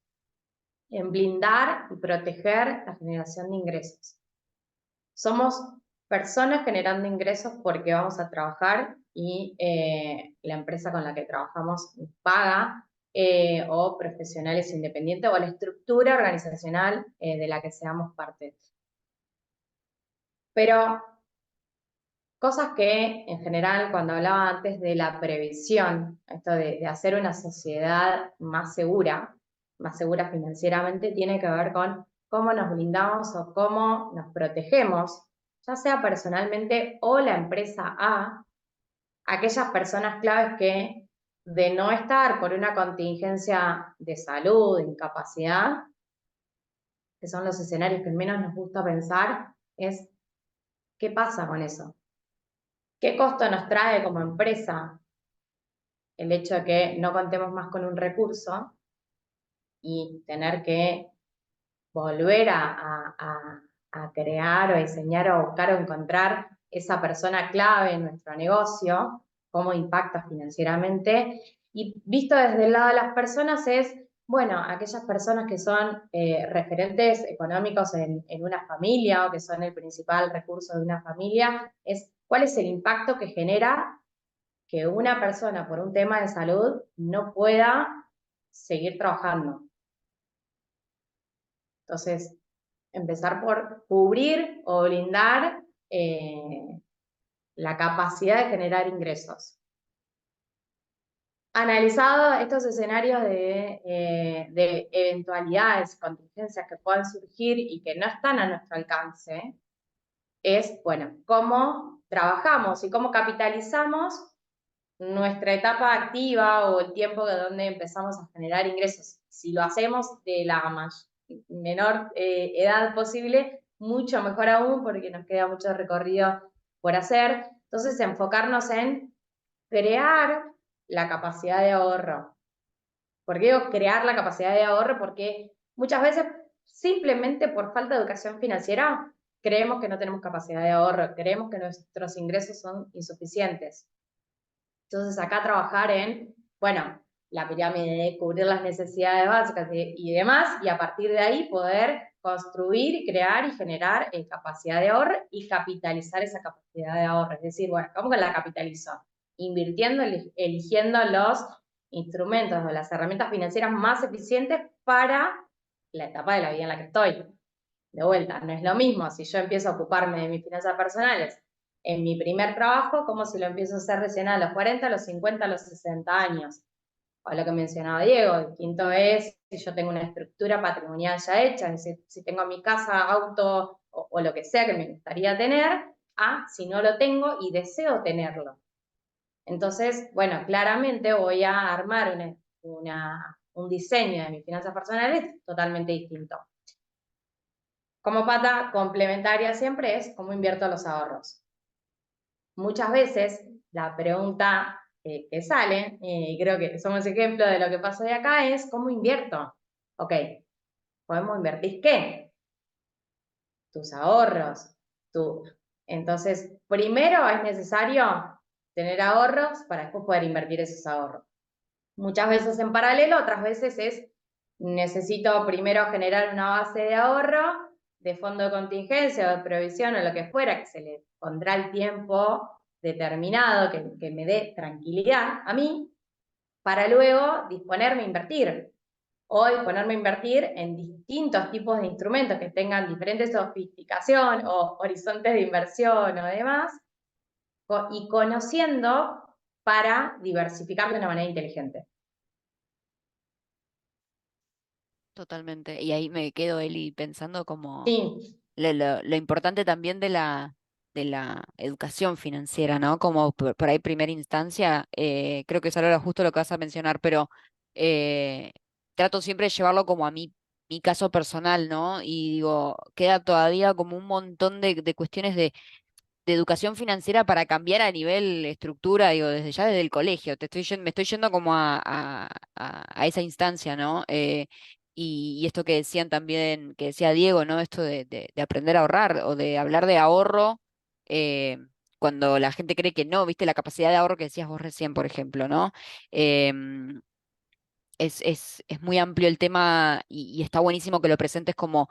en blindar y proteger la generación de ingresos. Somos personas generando ingresos porque vamos a trabajar y la empresa con la que trabajamos paga, o profesionales independientes, o la estructura organizacional de la que seamos parte. Pero cosas que, en general, cuando hablaba antes de la previsión, esto de hacer una sociedad más segura financieramente, tiene que ver con cómo nos blindamos o cómo nos protegemos, ya sea personalmente o la empresa a aquellas personas claves que, de no estar por una contingencia de salud, de incapacidad, que son los escenarios que menos nos gusta pensar, es ¿qué pasa con eso? ¿Qué costo nos trae como empresa el hecho de que no contemos más con un recurso y tener que volver a crear o diseñar o buscar o encontrar esa persona clave en nuestro negocio, cómo impacta financieramente? Y visto desde el lado de las personas es, bueno, aquellas personas que son referentes económicos en una familia o que son el principal recurso de una familia, es cuál es el impacto que genera que una persona por un tema de salud no pueda seguir trabajando. Entonces, empezar por cubrir o blindar la capacidad de generar ingresos. Analizado estos escenarios de eventualidades, contingencias que puedan surgir y que no están a nuestro alcance, es, bueno, cómo trabajamos y cómo capitalizamos nuestra etapa activa o el tiempo de donde empezamos a generar ingresos. Si lo hacemos de la menor edad posible, mucho mejor aún, porque nos queda mucho recorrido por hacer. Entonces, enfocarnos en crear la capacidad de ahorro. ¿Por qué digo crear la capacidad de ahorro? Porque muchas veces, simplemente por falta de educación financiera, creemos que no tenemos capacidad de ahorro, creemos que nuestros ingresos son insuficientes. Entonces, acá trabajar en, bueno, la pirámide, cubrir las necesidades básicas y demás, y a partir de ahí poder construir, crear y generar capacidad de ahorro y capitalizar esa capacidad de ahorro. Es decir, bueno, ¿cómo que la capitalizo? Invirtiendo, eligiendo los instrumentos o las herramientas financieras más eficientes para la etapa de la vida en la que estoy. De vuelta, no es lo mismo si yo empiezo a ocuparme de mis finanzas personales en mi primer trabajo, como si lo empiezo a hacer recién a los 40, a los 50, a los 60 años. O lo que mencionaba Diego, el quinto es si yo tengo una estructura patrimonial ya hecha, es decir, si tengo mi casa, auto o lo que sea que me gustaría tener, a si no lo tengo y deseo tenerlo. Entonces, bueno, claramente voy a armar un diseño de mis finanzas personales totalmente distinto. Como pata complementaria siempre es cómo invierto los ahorros. Muchas veces la pregunta que sale, y creo que somos ejemplo de lo que pasa de acá, es ¿cómo invierto? Ok, ¿podemos invertir qué? Tus ahorros. Entonces, primero es necesario tener ahorros para después poder invertir esos ahorros. Muchas veces en paralelo, otras veces es necesito primero generar una base de ahorro, de fondo de contingencia o de provisión o lo que fuera, que se le pondrá el tiempo determinado, que me dé tranquilidad a mí, para luego disponerme a invertir. O disponerme a invertir en distintos tipos de instrumentos que tengan diferentes sofisticación o horizontes de inversión o demás, y conociendo para diversificar de una manera inteligente. Totalmente. Y ahí me quedo, Eli, pensando como Sí, lo importante también de la educación financiera, ¿no? Como por ahí primera instancia, creo que es ahora justo lo que vas a mencionar, pero eh, trato siempre de llevarlo como a mi caso personal, ¿no? Y digo, queda todavía como un montón de cuestiones de educación financiera para cambiar a nivel estructura, digo, desde el colegio. Me estoy yendo como a esa instancia, ¿no? Y esto que decían también, que decía Diego, ¿no? Esto de aprender a ahorrar o de hablar de ahorro, eh, cuando la gente cree que no, ¿viste? La capacidad de ahorro que decías vos recién, por ejemplo, ¿no? Em, es muy amplio el tema y está buenísimo que lo presentes como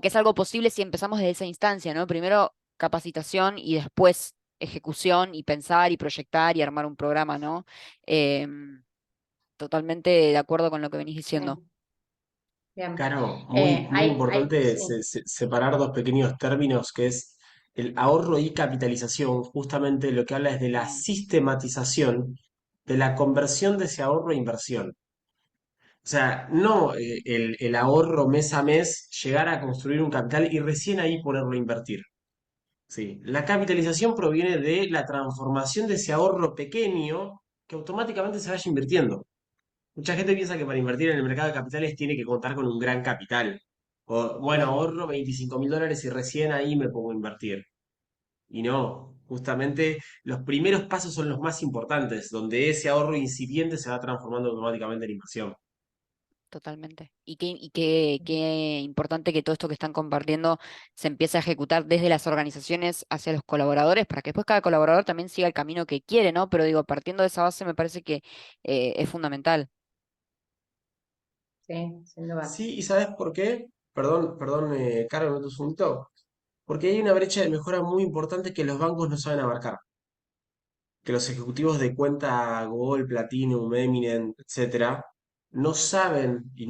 que es algo posible si empezamos desde esa instancia, ¿no? Primero capacitación y después ejecución y pensar y proyectar y armar un programa, ¿no? Em, Totalmente de acuerdo con lo que venís diciendo. sí, bien. Claro, muy importante Sí, separar dos pequeños términos que es el ahorro y capitalización. Justamente lo que habla es de la Bien, sistematización de la conversión de ese ahorro a inversión. O sea, no el ahorro mes a mes, llegar a construir un capital y recién ahí ponerlo a invertir. Sí, la capitalización proviene de la transformación de ese ahorro pequeño que automáticamente se vaya invirtiendo. Mucha gente piensa que para invertir en el mercado de capitales tiene que contar con un gran capital. O, bueno, claro. ahorro $25.000 y recién ahí me pongo a invertir. Y no, justamente los primeros pasos son los más importantes, donde ese ahorro incipiente se va transformando automáticamente en inversión. Totalmente. Qué importante que todo esto que están compartiendo se empiece a ejecutar desde las organizaciones hacia los colaboradores, para que después cada colaborador también siga el camino que quiere, ¿no? Pero digo, partiendo de esa base me parece que es fundamental. sí, sin duda. Sí, ¿y sabes por qué? Perdón, Caro, un segundito. Porque hay una brecha de mejora muy importante que los bancos no saben abarcar. Que los ejecutivos de cuenta Gold, Platinum, Eminent, etcétera, no saben y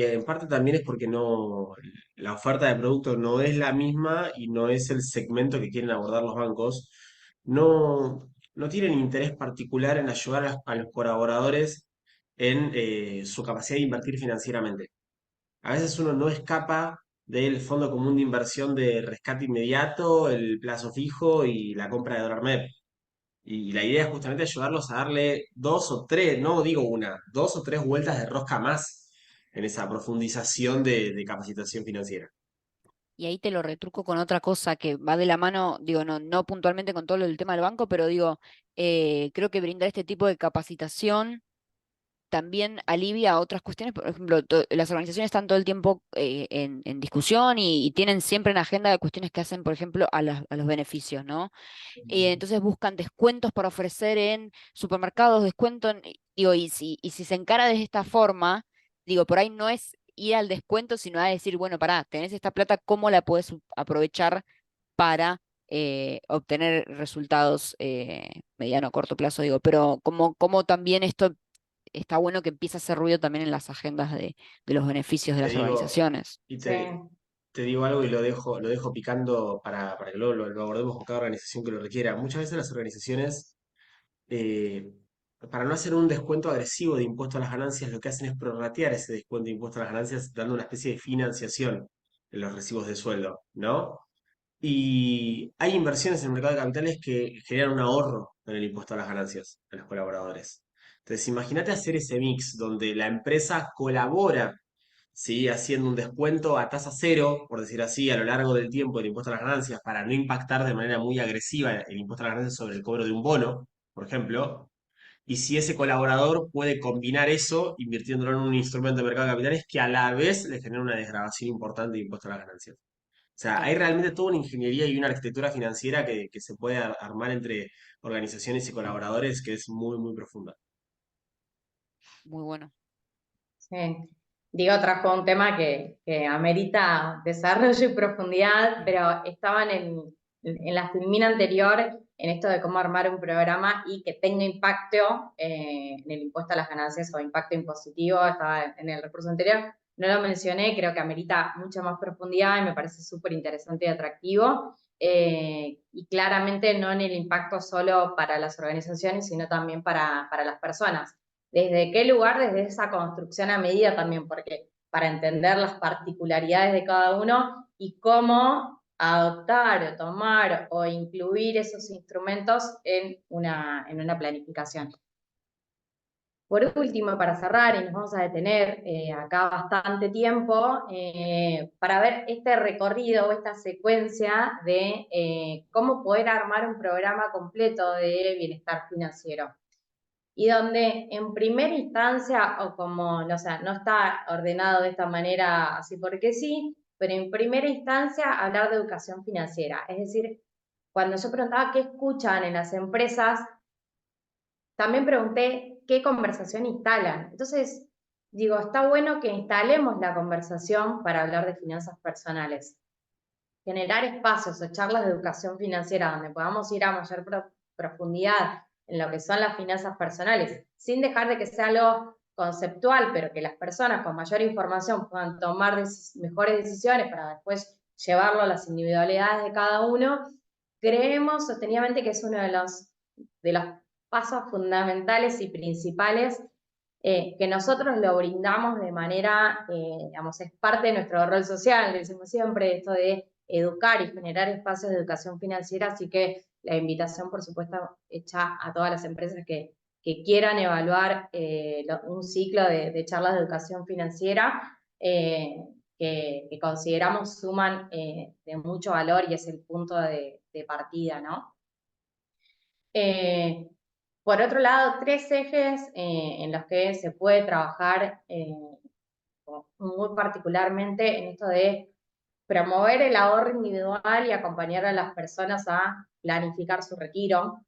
en parte también es porque no la oferta de producto no es la misma y no es el segmento que quieren abordar los bancos, no tienen interés particular en ayudar a los colaboradores en su capacidad de invertir financieramente. A veces uno no escapa del fondo común de inversión de rescate inmediato, el plazo fijo y la compra de dólar MEP. Y la idea es justamente ayudarlos a darle dos o tres, no digo una, dos o tres vueltas de rosca más en esa profundización de capacitación financiera. Y ahí te lo retruco con otra cosa que va de la mano, digo, no puntualmente con todo lo del tema del banco, pero digo, creo que brindar este tipo de capacitación también alivia otras cuestiones. Por ejemplo, las organizaciones están todo el tiempo en discusión y tienen siempre en agenda de cuestiones que hacen, por ejemplo, a los beneficios, ¿no? Entonces buscan descuentos para ofrecer en supermercados, descuento digo, y si se encara de esta forma, digo, por ahí no es ir al descuento, sino a decir, bueno, pará, tenés esta plata, ¿cómo la podés aprovechar para obtener resultados mediano o corto plazo? Digo, pero como también esto está bueno que empiece a hacer ruido también en las agendas de los beneficios de Te las digo, organizaciones. y Sí, te digo algo y lo dejo picando para que luego lo abordemos con cada organización que lo requiera. Muchas veces las organizaciones, eh, para no hacer un descuento agresivo de impuesto a las ganancias, lo que hacen es prorratear ese descuento de impuesto a las ganancias dando una especie de financiación en los recibos de sueldo, ¿no? Y hay inversiones en el mercado de capitales que generan un ahorro en el impuesto a las ganancias a los colaboradores. Entonces, imagínate hacer ese mix donde la empresa colabora, ¿sí? Haciendo un descuento a tasa cero, por decir así, a lo largo del tiempo del impuesto a las ganancias para no impactar de manera muy agresiva el impuesto a las ganancias sobre el cobro de un bono, por ejemplo. Y si ese colaborador puede combinar eso invirtiéndolo en un instrumento de mercado de capitales que a la vez le genera una desgravación importante de impuesto a las ganancias. O sea, hay Totalmente. realmente toda una ingeniería y una arquitectura financiera que se puede armar entre organizaciones y colaboradores que es muy, muy profunda. Muy bueno. sí. Digo, trajo un tema que amerita desarrollo y profundidad, pero estaban en la filmina anterior en esto de cómo armar un programa y que tenga impacto en el impuesto a las ganancias o impacto impositivo, estaba en el recurso anterior. No lo mencioné, creo que amerita mucha más profundidad y me parece súper interesante y atractivo. Y claramente no en el impacto solo para las organizaciones, sino también para las personas. ¿Desde qué lugar? Desde esa construcción a medida también, porque para entender las particularidades de cada uno y cómo adoptar o tomar o incluir esos instrumentos en una planificación. Por último, para cerrar, y nos vamos a detener acá bastante tiempo, para ver este recorrido, esta secuencia de cómo poder armar un programa completo de bienestar financiero. Y donde en primera instancia, o como, no está ordenado de esta manera así porque sí, pero en primera instancia hablar de educación financiera. Es decir, cuando yo preguntaba qué escuchan en las empresas, también pregunté qué conversación instalan. Entonces, digo, está bueno que instalemos la conversación para hablar de finanzas personales. Generar espacios o charlas de educación financiera donde podamos ir a mayor profundidad en lo que son las finanzas personales, sin dejar de que sea algo conceptual, pero que las personas con mayor información puedan tomar mejores decisiones para después llevarlo a las individualidades de cada uno. Creemos sostenidamente que es uno de los pasos fundamentales y principales que nosotros lo brindamos de manera, digamos, es parte de nuestro rol social, decimos siempre esto de educar y generar espacios de educación financiera, así que la invitación, por supuesto, hecha a todas las empresas que quieran evaluar un ciclo de charlas de educación financiera, que consideramos suman de mucho valor y es el punto de partida, ¿no? Por otro lado, 3 ejes en los que se puede trabajar muy particularmente en esto de promover el ahorro individual y acompañar a las personas a planificar su retiro.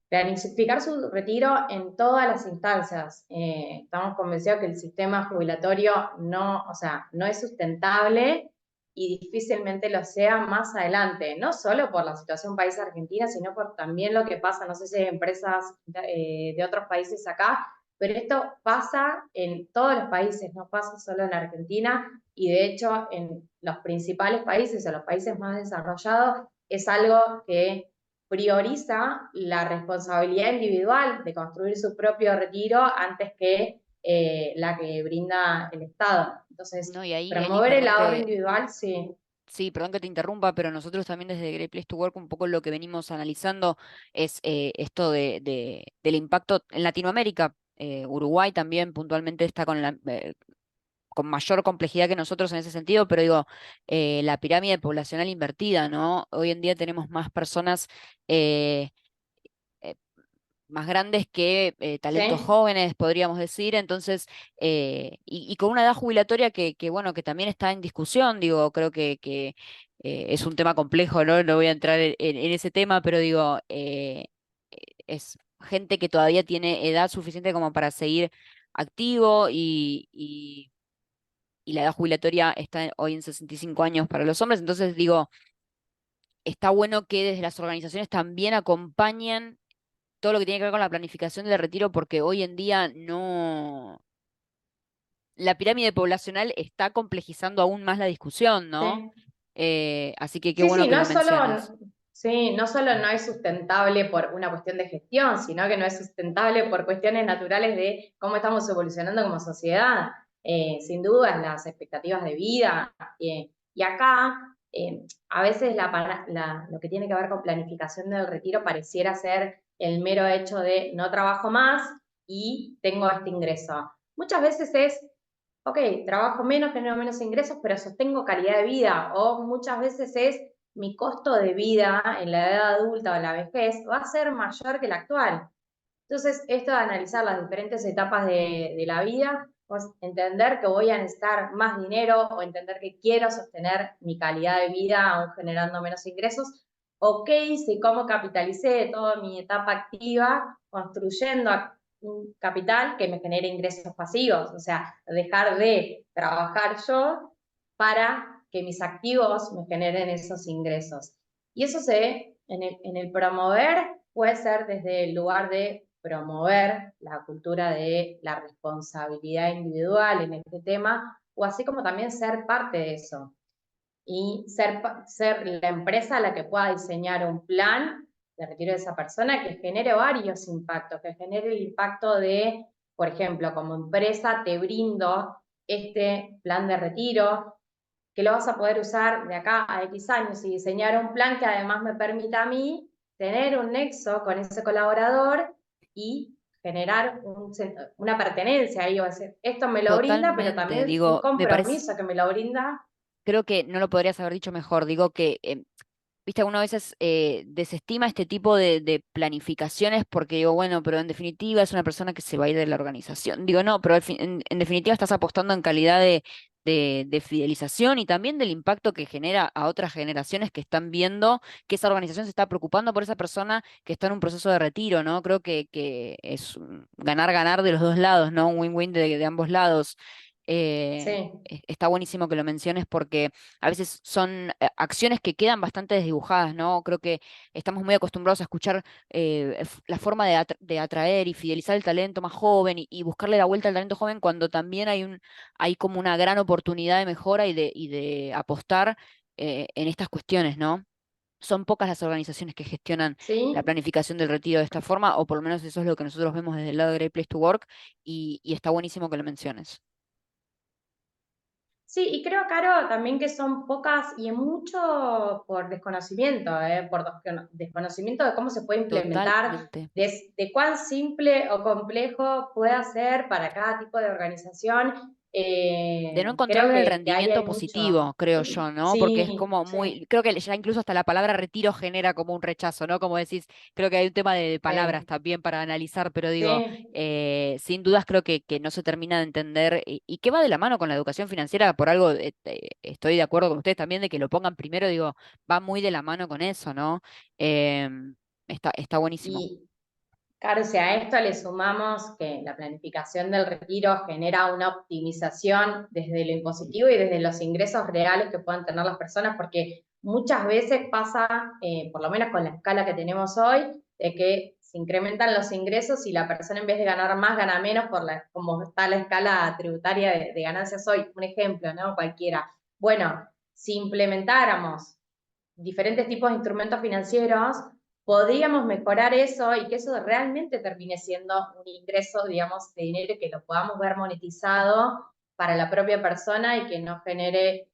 Planificar su retiro en todas las instancias. Estamos convencidos que el sistema jubilatorio no es sustentable y difícilmente lo sea más adelante, no solo por la situación país Argentina, sino por también lo que pasa, no sé si hay empresas de otros países acá, pero esto pasa en todos los países, no pasa solo en Argentina, y de hecho en los principales países o los países más desarrollados es algo que prioriza la responsabilidad individual de construir su propio retiro antes que la que brinda el Estado. Entonces, No, y ahí, Eli, promover el ahorro individual, sí. Sí, perdón que te interrumpa, pero nosotros también desde Great Place to Work un poco lo que venimos analizando es esto del impacto en Latinoamérica. Uruguay también puntualmente está con mayor complejidad que nosotros en ese sentido, pero digo, la pirámide poblacional invertida, ¿no? Hoy en día tenemos más personas eh, eh, más grandes que talentos ¿Sí? jóvenes, podríamos decir, entonces, y con una edad jubilatoria bueno, que también está en discusión, digo, creo que es un tema complejo, ¿no? No voy a entrar en ese tema, pero digo, es gente que todavía tiene edad suficiente como para seguir activo y la edad jubilatoria está hoy en 65 años para los hombres, entonces digo, está bueno que desde las organizaciones también acompañen todo lo que tiene que ver con la planificación del retiro, porque hoy en día no, la pirámide poblacional está complejizando aún más la discusión, ¿no? Sí. Así que qué Sí, bueno sí, que lo menciones. no solo no es sustentable por una cuestión de gestión, sino que no es sustentable por cuestiones naturales de cómo estamos evolucionando como sociedad. Sin duda, las expectativas de vida. Y acá, a veces lo que tiene que ver con planificación del retiro pareciera ser el mero hecho de no trabajo más y tengo este ingreso. Muchas veces es ok, trabajo menos, genero menos ingresos, pero sostengo calidad de vida. O muchas veces es mi costo de vida en la edad adulta o en la vejez va a ser mayor que el actual. Entonces, esto de analizar las diferentes etapas de la vida, pues entender que voy a necesitar más dinero o entender que quiero sostener mi calidad de vida aún generando menos ingresos, o qué hice y cómo capitalicé toda mi etapa activa construyendo un capital que me genere ingresos pasivos, o sea, dejar de trabajar yo para que mis activos me generen esos ingresos. Y eso se ve en el promover, puede ser desde el lugar de promover la cultura de la responsabilidad individual en este tema, o así como también ser parte de eso y ser la empresa la que pueda diseñar un plan de retiro de esa persona que genere varios impactos, que genere el impacto de, por ejemplo, como empresa te brindo este plan de retiro, que lo vas a poder usar de acá a X años y diseñar un plan que además me permita a mí tener un nexo con ese colaborador y generar una pertenencia ahí, o decir, esto me lo brinda, pero Totalmente, también un digo, me parece, compromiso que me lo brinda. creo que no lo podrías haber dicho mejor, digo que viste, uno a veces desestima este tipo de planificaciones porque digo, bueno, pero en definitiva es una persona que se va a ir de la organización. Digo, no, pero en definitiva estás apostando en calidad de fidelización y también del impacto que genera a otras generaciones que están viendo que esa organización se está preocupando por esa persona que está en un proceso de retiro, ¿no? Creo que es un ganar-ganar de los dos lados, ¿no? Un win-win de ambos lados. Sí, Está buenísimo que lo menciones porque a veces son acciones que quedan bastante desdibujadas, ¿no? Creo que estamos muy acostumbrados a escuchar la forma de atraer y fidelizar el talento más joven y buscarle la vuelta al talento joven cuando también hay como una gran oportunidad de mejora y de apostar en estas cuestiones, ¿no? Son pocas las organizaciones que gestionan la sí. planificación del retiro de esta forma, o por lo menos eso es lo que nosotros vemos desde el lado de Great Place to Work, y está buenísimo que lo menciones. Sí, y creo, Caro, también que son pocas y en mucho por desconocimiento, por desconocimiento de cómo se puede implementar, Totalmente. de cuán simple o complejo puede ser para cada tipo de organización. De no Creo encontrarle el que ahí rendimiento hay mucho. positivo, creo yo, ¿no? Porque es Sí, como sí, muy, creo que ya incluso hasta la palabra retiro genera como un rechazo, ¿no? Como decís, creo que hay un tema de palabras sí, también para analizar, pero digo, sí. sin dudas creo que no se termina de entender y que va de la mano con la educación financiera, por algo estoy de acuerdo con ustedes también de que lo pongan primero, digo, va muy de la mano con eso, ¿no? Está buenísimo. Y, claro, si a esto le sumamos que la planificación del retiro genera una optimización desde lo impositivo y desde los ingresos reales que puedan tener las personas, porque muchas veces pasa, por lo menos con la escala que tenemos hoy, de que se incrementan los ingresos y la persona en vez de ganar más gana menos como está la escala tributaria de ganancias hoy. Un ejemplo, ¿no? Cualquiera. Bueno, si implementáramos diferentes tipos de instrumentos financieros, podríamos mejorar eso y que eso realmente termine siendo un ingreso, digamos, de dinero que lo podamos ver monetizado para la propia persona y que no genere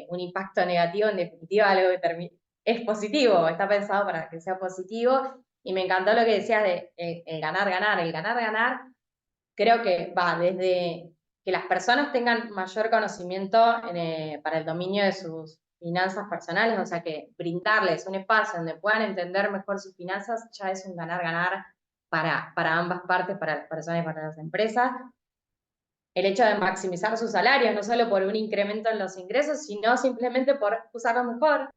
un impacto negativo, en definitiva, algo que es positivo, está pensado para que sea positivo. Y me encantó lo que decías de el ganar, ganar, el ganar, ganar. Creo que va desde que las personas tengan mayor conocimiento para el dominio de sus finanzas personales, o sea que brindarles un espacio donde puedan entender mejor sus finanzas ya es un ganar-ganar para ambas partes, para las personas y para las empresas. El hecho de maximizar sus salarios, no solo por un incremento en los ingresos, sino simplemente por usarlos mejor.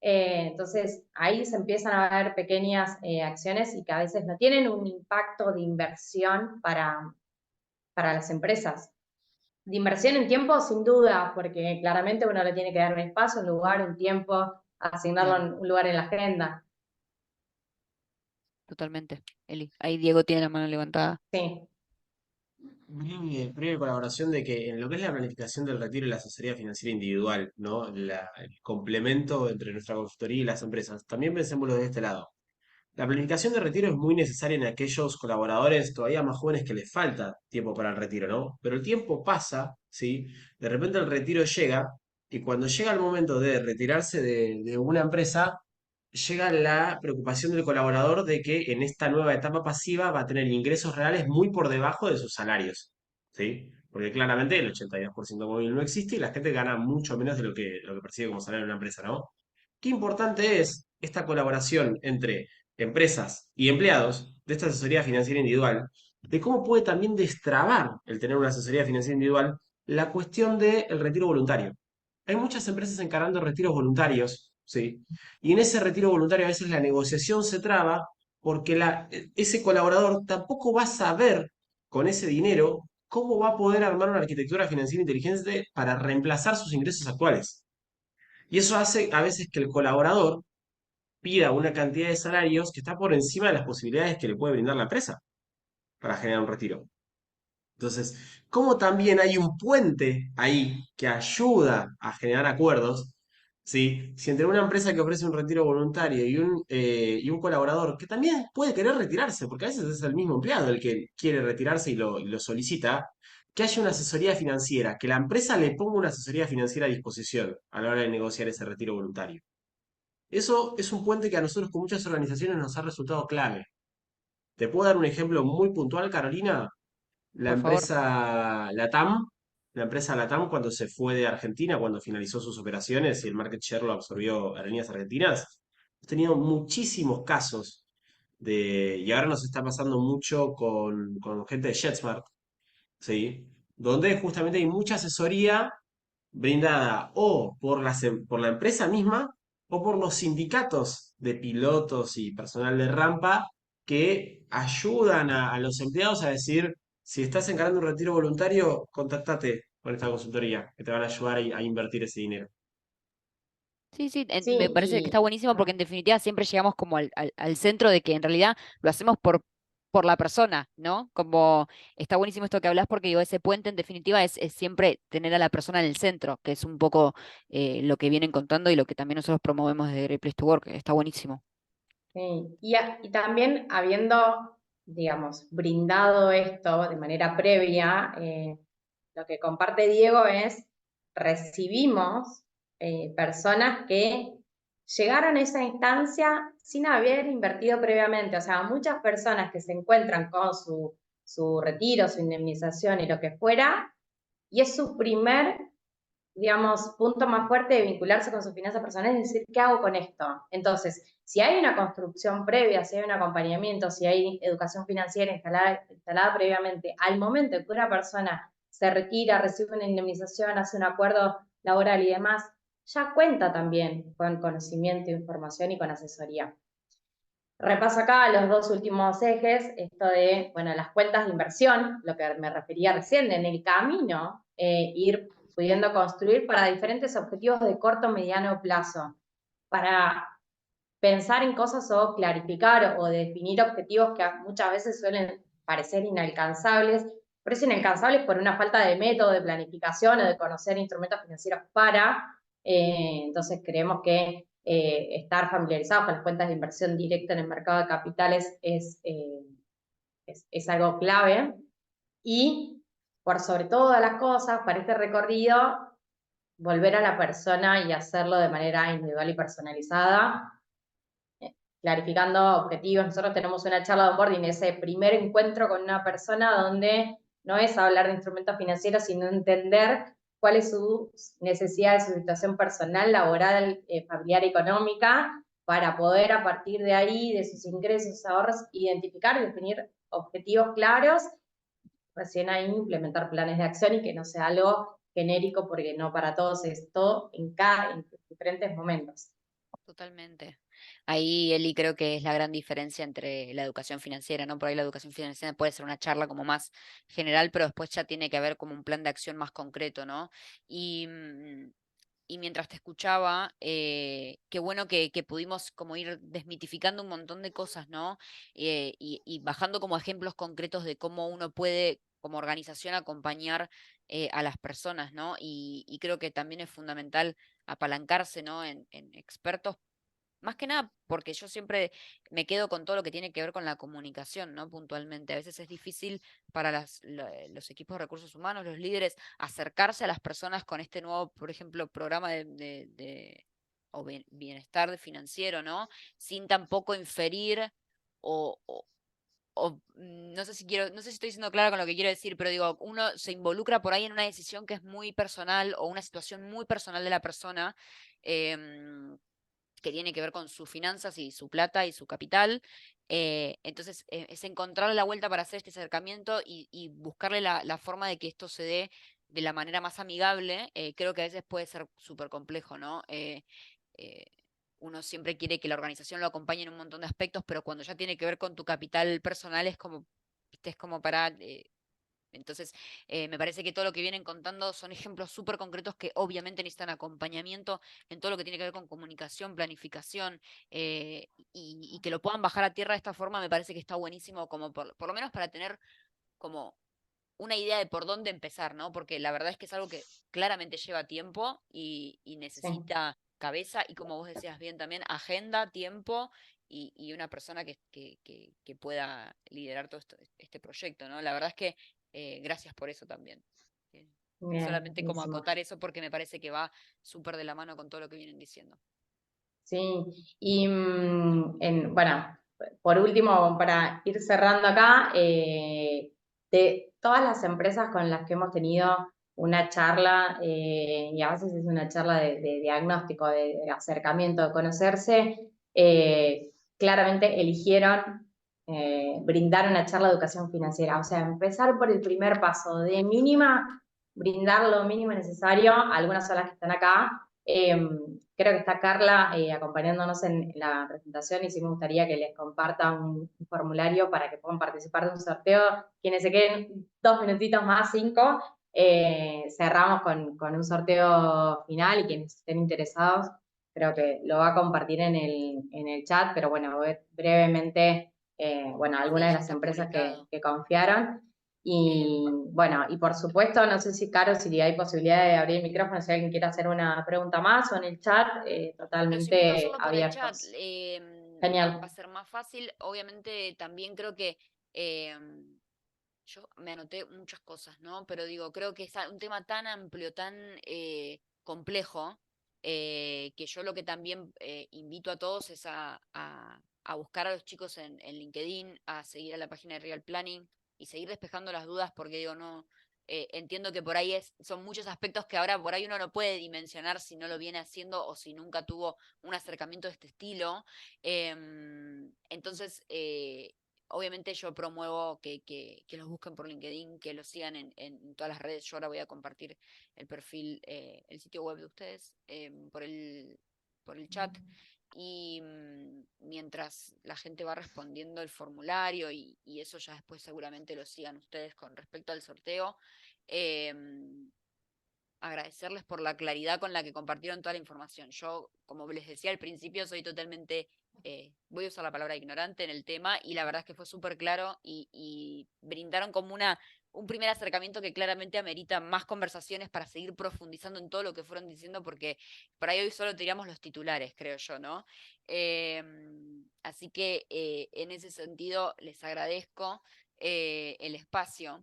Entonces, ahí se empiezan a ver pequeñas acciones y que a veces no tienen un impacto de inversión para las empresas. De inversión en tiempo, sin duda, porque claramente uno le tiene que dar un espacio, un lugar, un tiempo, asignarlo Claro, en un lugar en la agenda. totalmente. Eli, ahí Diego tiene la mano levantada. Sí, Breve colaboración de que en lo que es la planificación del retiro y la asesoría financiera individual, ¿no? El complemento entre nuestra consultoría y las empresas. También pensémoslo de este lado. La planificación de retiro es muy necesaria en aquellos colaboradores todavía más jóvenes que les falta tiempo para el retiro, ¿no? Pero el tiempo pasa, ¿sí? De repente el retiro llega y cuando llega el momento de retirarse de una empresa, llega la preocupación del colaborador de que en esta nueva etapa pasiva va a tener ingresos reales muy por debajo de sus salarios, ¿sí? Porque claramente el 82% móvil no existe y la gente gana mucho menos de lo que percibe como salario en una empresa, ¿no? Qué importante es esta colaboración entre empresas y empleados de esta asesoría financiera individual, de cómo puede también destrabar el tener una asesoría financiera individual la cuestión del retiro voluntario. Hay muchas empresas encarando retiros voluntarios, ¿sí? Y en ese retiro voluntario a veces la negociación se traba porque ese colaborador tampoco va a saber con ese dinero cómo va a poder armar una arquitectura financiera inteligente para reemplazar sus ingresos actuales. Y eso hace a veces que el colaborador pida una cantidad de salarios que está por encima de las posibilidades que le puede brindar la empresa para generar un retiro. Entonces, como también hay un puente ahí que ayuda a generar acuerdos, ¿sí? Si entre una empresa que ofrece un retiro voluntario y un colaborador que también puede querer retirarse, porque a veces es el mismo empleado el que quiere retirarse y lo solicita, que haya una asesoría financiera, que la empresa le ponga una asesoría financiera a disposición a la hora de negociar ese retiro voluntario. Eso es un puente que a nosotros con muchas organizaciones nos ha resultado clave. Te puedo dar un ejemplo muy puntual, Carolina. La Por favor. empresa Latam, la empresa Latam cuando se fue de Argentina, cuando finalizó sus operaciones y el market share lo absorbió Aerolíneas Argentinas, hemos tenido muchísimos casos y ahora nos está pasando mucho con gente de JetSmart, ¿sí? Donde justamente hay mucha asesoría brindada o por la empresa misma o por los sindicatos de pilotos y personal de rampa que ayudan a los empleados a decir, si estás encarando un retiro voluntario, contactate con esta consultoría, que te van a ayudar a invertir ese dinero. Sí, sí, me Sí, parece que está buenísimo porque en definitiva siempre llegamos como al centro de que en realidad lo hacemos por la persona, ¿no? Como está buenísimo esto que hablas porque digo, ese puente en definitiva es siempre tener a la persona en el centro, que es un poco lo que vienen contando y lo que también nosotros promovemos de Great Place to Work, está buenísimo. sí. Y también habiendo, digamos, brindado esto de manera previa, lo que comparte Diego es, recibimos personas que llegaron a esa instancia sin haber invertido previamente. O sea, muchas personas que se encuentran con su retiro, su indemnización y lo que fuera, y es su primer, digamos, punto más fuerte de vincularse con sus finanzas personales, es decir, ¿qué hago con esto? Entonces, si hay una construcción previa, si hay un acompañamiento, si hay educación financiera instalada previamente, al momento que una persona se retira, recibe una indemnización, hace un acuerdo laboral y demás, ya cuenta también con conocimiento, información y con asesoría. Repaso acá los dos últimos ejes, esto de, bueno, las cuentas de inversión, lo que me refería recién, en el camino, ir pudiendo construir para diferentes objetivos de corto, mediano plazo, para pensar en cosas o clarificar o definir objetivos que muchas veces suelen parecer inalcanzables, pero es inalcanzables por una falta de método, de planificación o de conocer instrumentos financieros entonces creemos que estar familiarizados con las cuentas de inversión directa en el mercado de capitales es algo clave. Y por sobre todas las cosas, para este recorrido, volver a la persona y hacerlo de manera individual y personalizada, clarificando objetivos. Nosotros tenemos una charla de onboarding, ese primer encuentro con una persona donde no es hablar de instrumentos financieros, sino entender cuál es su necesidad, su situación personal, laboral, familiar, económica, para poder a partir de ahí, de sus ingresos, ahorros, identificar y definir objetivos claros, recién ahí implementar planes de acción y que no sea algo genérico, porque no para todos es todo en diferentes momentos. Totalmente. Ahí, Eli, creo que es la gran diferencia entre la educación financiera, ¿no? Por ahí la educación financiera puede ser una charla como más general, pero después ya tiene que haber como un plan de acción más concreto, ¿no? Y, y mientras te escuchaba, qué bueno que pudimos como ir desmitificando un montón de cosas, ¿no? Y bajando como ejemplos concretos de cómo uno puede, como organización, acompañar a las personas, ¿no? Y creo que también es fundamental apalancarse, ¿no? En expertos, más que nada porque yo siempre me quedo con todo lo que tiene que ver con la comunicación, ¿no? Puntualmente. A veces es difícil para los equipos de recursos humanos, los líderes, acercarse a las personas con este nuevo, por ejemplo, programa o bienestar financiero, ¿no? Sin tampoco inferir o, o- no sé si quiero, no sé si estoy siendo clara con lo que quiero decir, pero digo, uno se involucra por ahí en una decisión que es muy personal o una situación muy personal de la persona. em, que tiene que ver con sus finanzas y su plata y su capital. Entonces, es encontrarle la vuelta para hacer este acercamiento y buscarle la forma de que esto se dé de la manera más amigable. Creo que a veces puede ser súper complejo, ¿no? Eh, Uno siempre quiere que la organización lo acompañe en un montón de aspectos, pero cuando ya tiene que ver con tu capital personal es como, viste, es como para entonces, me parece que todo lo que vienen contando son ejemplos súper concretos que obviamente necesitan acompañamiento en todo lo que tiene que ver con comunicación, planificación, y que lo puedan bajar a tierra de esta forma me parece que está buenísimo, como por lo menos para tener como una idea de por dónde empezar, ¿no? Porque la verdad es que es algo que claramente lleva tiempo y Sí. necesita cabeza y, como vos decías bien también, agenda, tiempo y una persona que pueda liderar todo este proyecto, ¿no? La verdad es que gracias por eso también. Bien, Solamente como buenísimo. acotar eso porque me parece que va súper de la mano con todo lo que vienen diciendo. Sí, y bueno, por último, para ir cerrando acá, de todas las empresas con las que hemos tenido una charla, y a veces es una charla de diagnóstico, de acercamiento, de conocerse, claramente eligieron brindar una charla de educación financiera, o sea, empezar por el primer paso, de mínima, brindar lo mínimo necesario, algunas son las que están acá. Creo que está Carla acompañándonos en la presentación y sí me gustaría que les comparta un formulario para que puedan participar de un sorteo. Quienes se queden 2 minutitos más, 5, cerramos con un sorteo final y quienes estén interesados, creo que lo va a compartir en el chat, pero bueno, brevemente, bueno, algunas Sí, de ya las está empresas publicado. que confiaron. Y bueno, y por supuesto, no sé si, Caro, si hay posibilidad de abrir el micrófono, si alguien quiere hacer una pregunta más o en el chat, Los invito a totalmente hacerlo por el chat. abiertos. Va a Genial. ser más fácil. Obviamente también creo que yo me anoté muchas cosas, ¿no? Pero digo, creo que es un tema tan amplio, tan complejo, que yo lo que también invito a todos es a buscar a los chicos en LinkedIn, a seguir a la página de Real Planning y seguir despejando las dudas, porque digo, no, entiendo que por ahí son muchos aspectos que ahora por ahí uno no puede dimensionar si no lo viene haciendo o si nunca tuvo un acercamiento de este estilo. Entonces, obviamente yo promuevo que los busquen por LinkedIn, que los sigan en todas las redes. Yo ahora voy a compartir el perfil, el sitio web de ustedes por el chat. Y mientras la gente va respondiendo el formulario y eso ya después seguramente lo sigan ustedes con respecto al sorteo, agradecerles por la claridad con la que compartieron toda la información. Yo, como les decía al principio, soy totalmente, voy a usar la palabra ignorante en el tema, y la verdad es que fue súper claro y brindaron como un primer acercamiento que claramente amerita más conversaciones para seguir profundizando en todo lo que fueron diciendo, porque por ahí hoy solo teníamos los titulares, creo yo, ¿no? Así que en ese sentido les agradezco el espacio.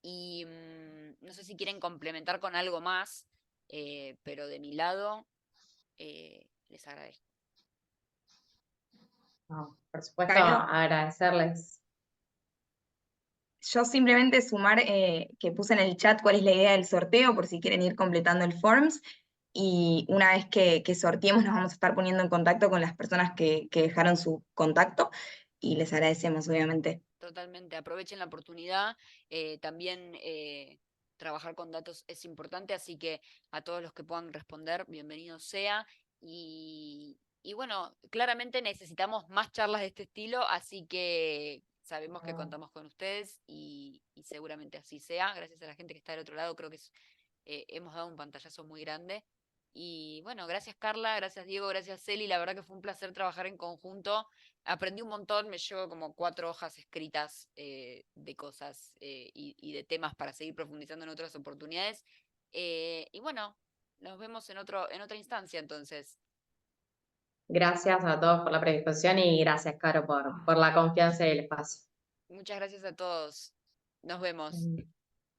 Y no sé si quieren complementar con algo más, pero de mi lado les agradezco. No, por supuesto, Caro, agradecerles. yo simplemente sumar que puse en el chat cuál es la idea del sorteo, por si quieren ir completando el forms, y una vez que sorteemos nos vamos a estar poniendo en contacto con las personas que dejaron su contacto, y les agradecemos, obviamente. Totalmente, aprovechen la oportunidad. También trabajar con datos es importante, así que a todos los que puedan responder, bienvenido sea. Y bueno, claramente necesitamos más charlas de este estilo, así que sabemos que contamos con ustedes y seguramente así sea. Gracias a la gente que está del otro lado, creo que hemos dado un pantallazo muy grande. Y bueno, gracias Carla, gracias Diego, gracias Celi, la verdad que fue un placer trabajar en conjunto. Aprendí un montón, me llevo como 4 hojas escritas de cosas y de temas para seguir profundizando en otras oportunidades. Y bueno, nos vemos en otra instancia entonces. Gracias a todos por la predisposición y gracias, Caro, por la confianza y el espacio. Muchas gracias a todos. Nos vemos.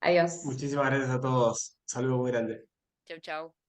Adiós. Muchísimas gracias a todos. Saludos muy grande. Chau, chau.